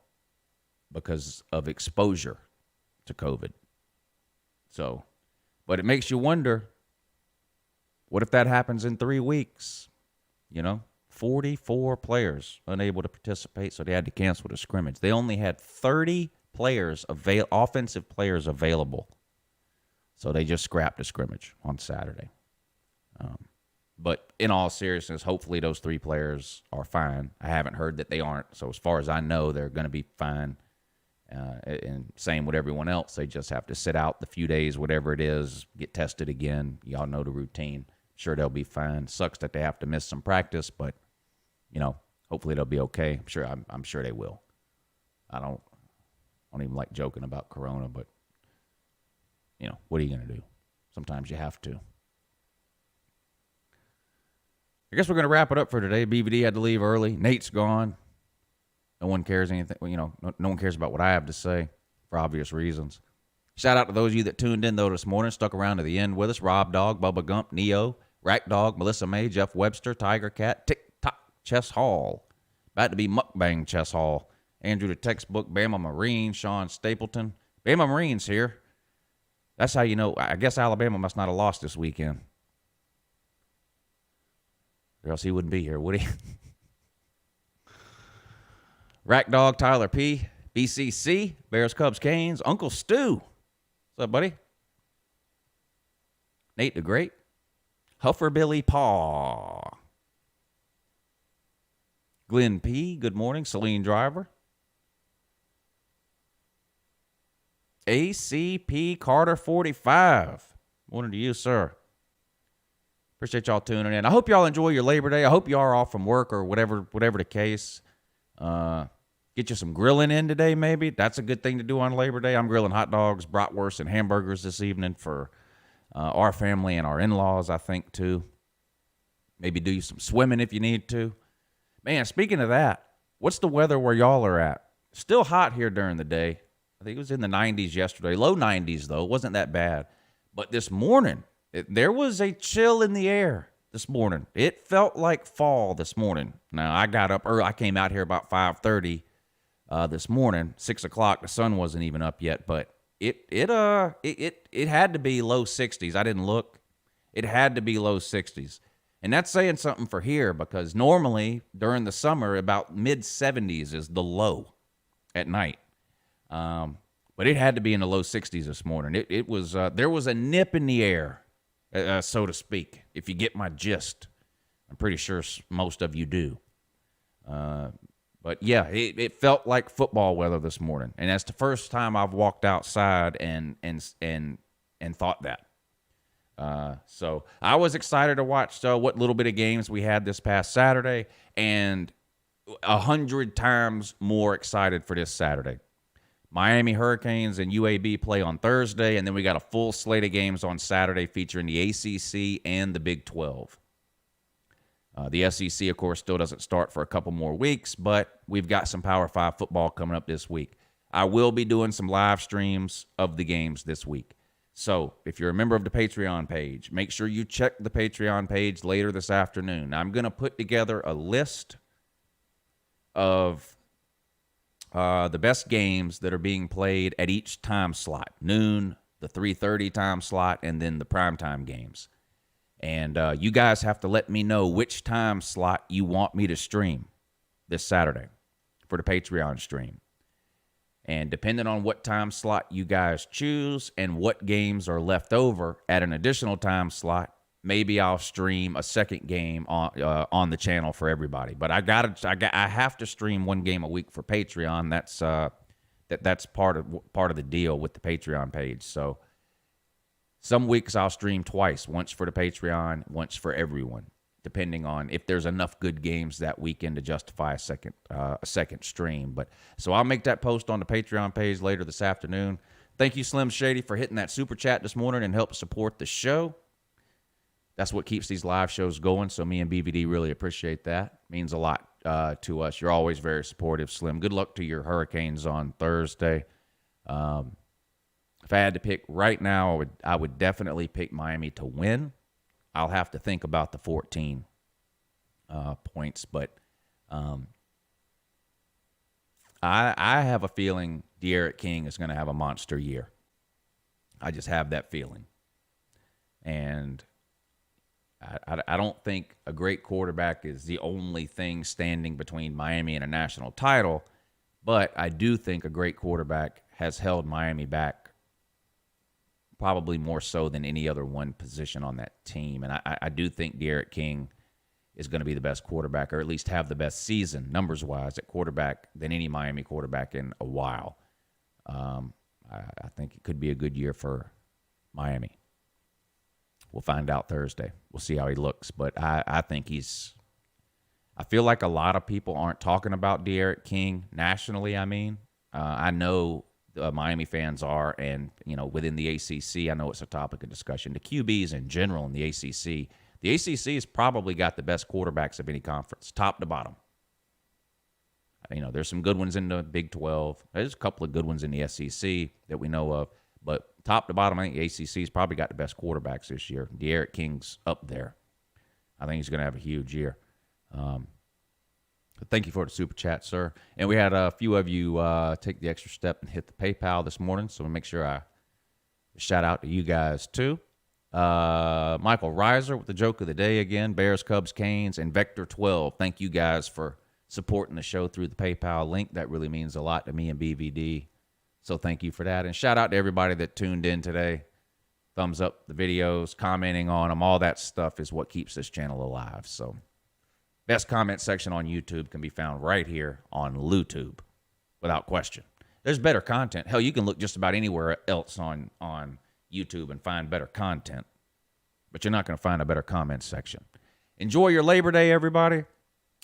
because of exposure to COVID. So, but it makes you wonder, what if that happens in 3 weeks? 44 players unable to participate, so they had to cancel the scrimmage. They only had 30 players, offensive players available. So they just scrapped the scrimmage on Saturday. But in all seriousness, hopefully those 3 players are fine. I haven't heard that they aren't. So as far as I know, they're going to be fine. And same with everyone else. They just have to sit out the few days, whatever it is, get tested again. Y'all know the routine. Sure, they'll be fine. Sucks that they have to miss some practice, but, hopefully they'll be okay. I'm sure they will. I don't even like joking about Corona, but, what are you going to do? Sometimes you have to. I guess we're going to wrap it up for today. BVD had to leave early. Nate's gone. No one cares anything. No one cares about what I have to say for obvious reasons. Shout out to those of you that tuned in, though, this morning, stuck around to the end with us. Rob Dog, Bubba Gump, Neo, Rack Dog, Melissa May, Jeff Webster, Tiger Cat, Tick-Tock, Chess Hall. About to be Mukbang Chess Hall. Andrew the Textbook, Bama Marine, Sean Stapleton. Bama Marine's here. That's how you know. I guess Alabama must not have lost this weekend. Or else he wouldn't be here, would he? Rack Dog, Tyler P., BCC, Bears, Cubs, Canes, Uncle Stu. What's up, buddy? Nate the Great, Huffer Billy Paw. Glenn P., good morning. Celine Driver. ACP Carter 45. Morning to you, sir. Appreciate y'all tuning in. I hope y'all enjoy your Labor Day. I hope you are off from work or whatever the case. Get you some grilling in today, maybe. That's a good thing to do on Labor Day. I'm grilling hot dogs, bratwurst, and hamburgers this evening for our family and our in-laws, I think, too. Maybe do some swimming if you need to. Man, speaking of that, what's the weather where y'all are at? Still hot here during the day. I think it was in the 90s yesterday. Low 90s, though. It wasn't that bad. But this morning, there was a chill in the air this morning. It felt like fall this morning. Now, I got up early. I came out here about 5:30 this morning. 6 o'clock, the sun wasn't even up yet. But it had to be low 60s. I didn't look. It had to be low 60s. And that's saying something for here because normally during the summer, about mid-70s is the low at night. But it had to be in the low 60s this morning. It was there was a nip in the air, so to speak, if you get my gist. I'm pretty sure most of you do. But yeah, it felt like football weather this morning. And that's the first time I've walked outside and thought that. So I was excited to watch what little bit of games we had this past Saturday, and 100 times more excited for this Saturday. Miami Hurricanes and UAB play on Thursday, and then we got a full slate of games on Saturday featuring the ACC and the Big 12. The SEC, of course, still doesn't start for a couple more weeks, but we've got some Power 5 football coming up this week. I will be doing some live streams of the games this week. So if you're a member of the Patreon page, make sure you check the Patreon page later this afternoon. Now, I'm going to put together a list of the best games that are being played at each time slot. Noon, the 3:30 time slot, and then the primetime games. And you guys have to let me know which time slot you want me to stream this Saturday for the Patreon stream. And depending on what time slot you guys choose and what games are left over at an additional time slot, maybe I'll stream a second game on the channel for everybody. But I have to stream one game a week for Patreon. That's part of the deal with the Patreon page. So some weeks I'll stream twice, once for the Patreon, once for everyone, depending on if there's enough good games that weekend to justify a second stream. But so I'll make that post on the Patreon page later this afternoon. Thank you, Slim Shady, for hitting that super chat this morning and help support the show. That's what keeps these live shows going, so me and BVD really appreciate that. It means a lot to us. You're always very supportive, Slim. Good luck to your Hurricanes on Thursday. If I had to pick right now, I would definitely pick Miami to win. I'll have to think about the 14 points, but I have a feeling De'Aaron King is going to have a monster year. I just have that feeling. And I don't think a great quarterback is the only thing standing between Miami and a national title, but I do think a great quarterback has held Miami back probably more so than any other one position on that team. And I do think De'Aaron King is going to be the best quarterback, or at least have the best season, numbers-wise, at quarterback than any Miami quarterback in a while. I think it could be a good year for Miami. We'll find out Thursday. We'll see how he looks. But I think I feel like a lot of people aren't talking about De'Aaron King nationally, I mean. I know Miami fans are, and within the ACC, I know it's a topic of discussion. The QBs in general in the ACC has probably got the best quarterbacks of any conference, top to bottom. There's some good ones in the Big 12. There's a couple of good ones in the SEC that we know of, but top to bottom, I think the ACC's probably got the best quarterbacks this year. De'Aaron King's up there. I think he's going to have a huge year. Thank you for the super chat, sir. And we had a few of you take the extra step and hit the PayPal this morning, so we'll make sure I shout out to you guys, too. Michael Reiser with the joke of the day again, Bears, Cubs, Canes, and Vector 12. Thank you guys for supporting the show through the PayPal link. That really means a lot to me and BVD, so thank you for that. And shout out to everybody that tuned in today. Thumbs up the videos, commenting on them, all that stuff is what keeps this channel alive, so... Best comment section on YouTube can be found right here on LuTube, without question. There's better content. Hell, you can look just about anywhere else on YouTube and find better content. but you're not going to find a better comment section. Enjoy your Labor Day, everybody.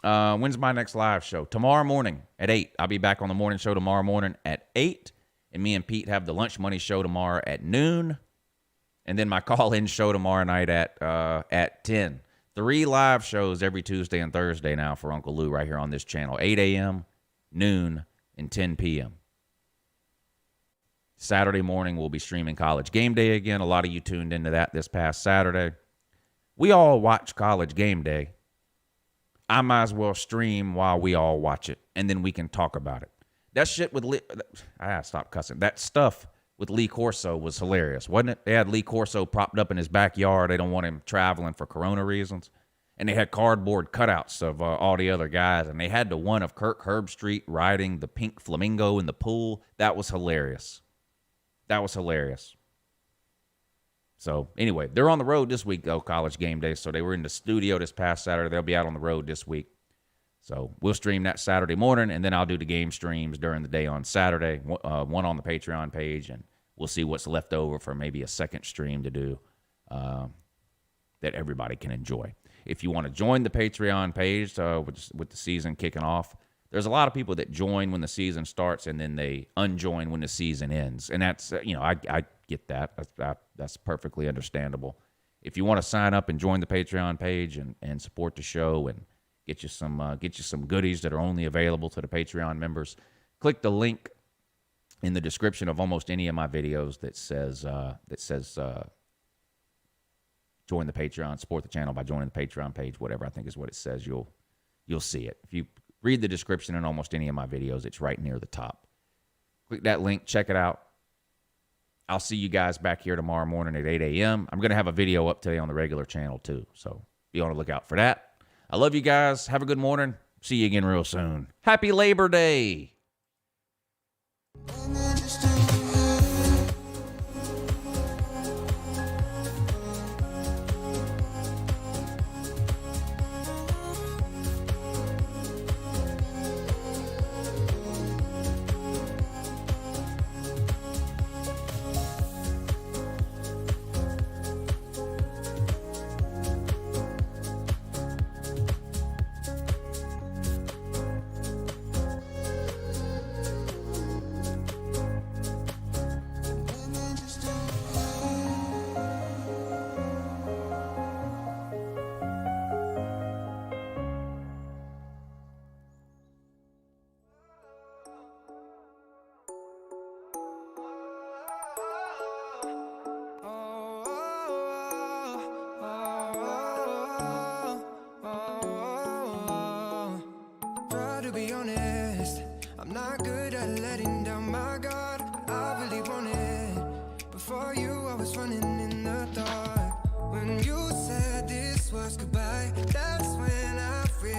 When's my next live show? Tomorrow morning at 8. I'll be back on the morning show tomorrow morning at 8. And me and Pete have the Lunch Money show tomorrow at noon. And then my call-in show tomorrow night at 10. 3 live shows every Tuesday and Thursday now for Uncle Lou right here on this channel. 8 a.m., noon, and 10 p.m. Saturday morning, we'll be streaming College Game Day again. A lot of you tuned into that this past Saturday. We all watch College Game Day. I might as well stream while we all watch it, and then we can talk about it. That shit with stop cussing. That stuff with Lee Corso was hilarious, wasn't it? They had Lee Corso propped up in his backyard. They don't want him traveling for corona reasons. And they had cardboard cutouts of all the other guys, and they had the one of Kirk Herbstreit riding the pink flamingo in the pool. That was hilarious. That was hilarious. So, anyway, they're on the road this week, though, College Game Day. So, they were in the studio this past Saturday. They'll be out on the road this week. So, we'll stream that Saturday morning, and then I'll do the game streams during the day on Saturday, one on the Patreon page, and we'll see what's left over for maybe a second stream to do that everybody can enjoy. If you want to join the Patreon page with the season kicking off, there's a lot of people that join when the season starts and then they unjoin when the season ends. And that's, I get that. That's perfectly understandable. If you want to sign up and join the Patreon page and support the show and get you some goodies that are only available to the Patreon members, click the link in the description of almost any of my videos that says join the Patreon, support the channel by joining the Patreon page, whatever I think is what it says. You'll see it. If you read the description in almost any of my videos, it's right near the top. Click that link, check it out. I'll see you guys back here tomorrow morning at 8 a.m. I'm going to have a video up today on the regular channel too, so be on the lookout for that. I love you guys. Have a good morning. See you again real soon. Happy Labor Day. To be honest, I'm not good at letting down my guard. I really want it. Before you, I was running in the dark. When you said this was goodbye, that's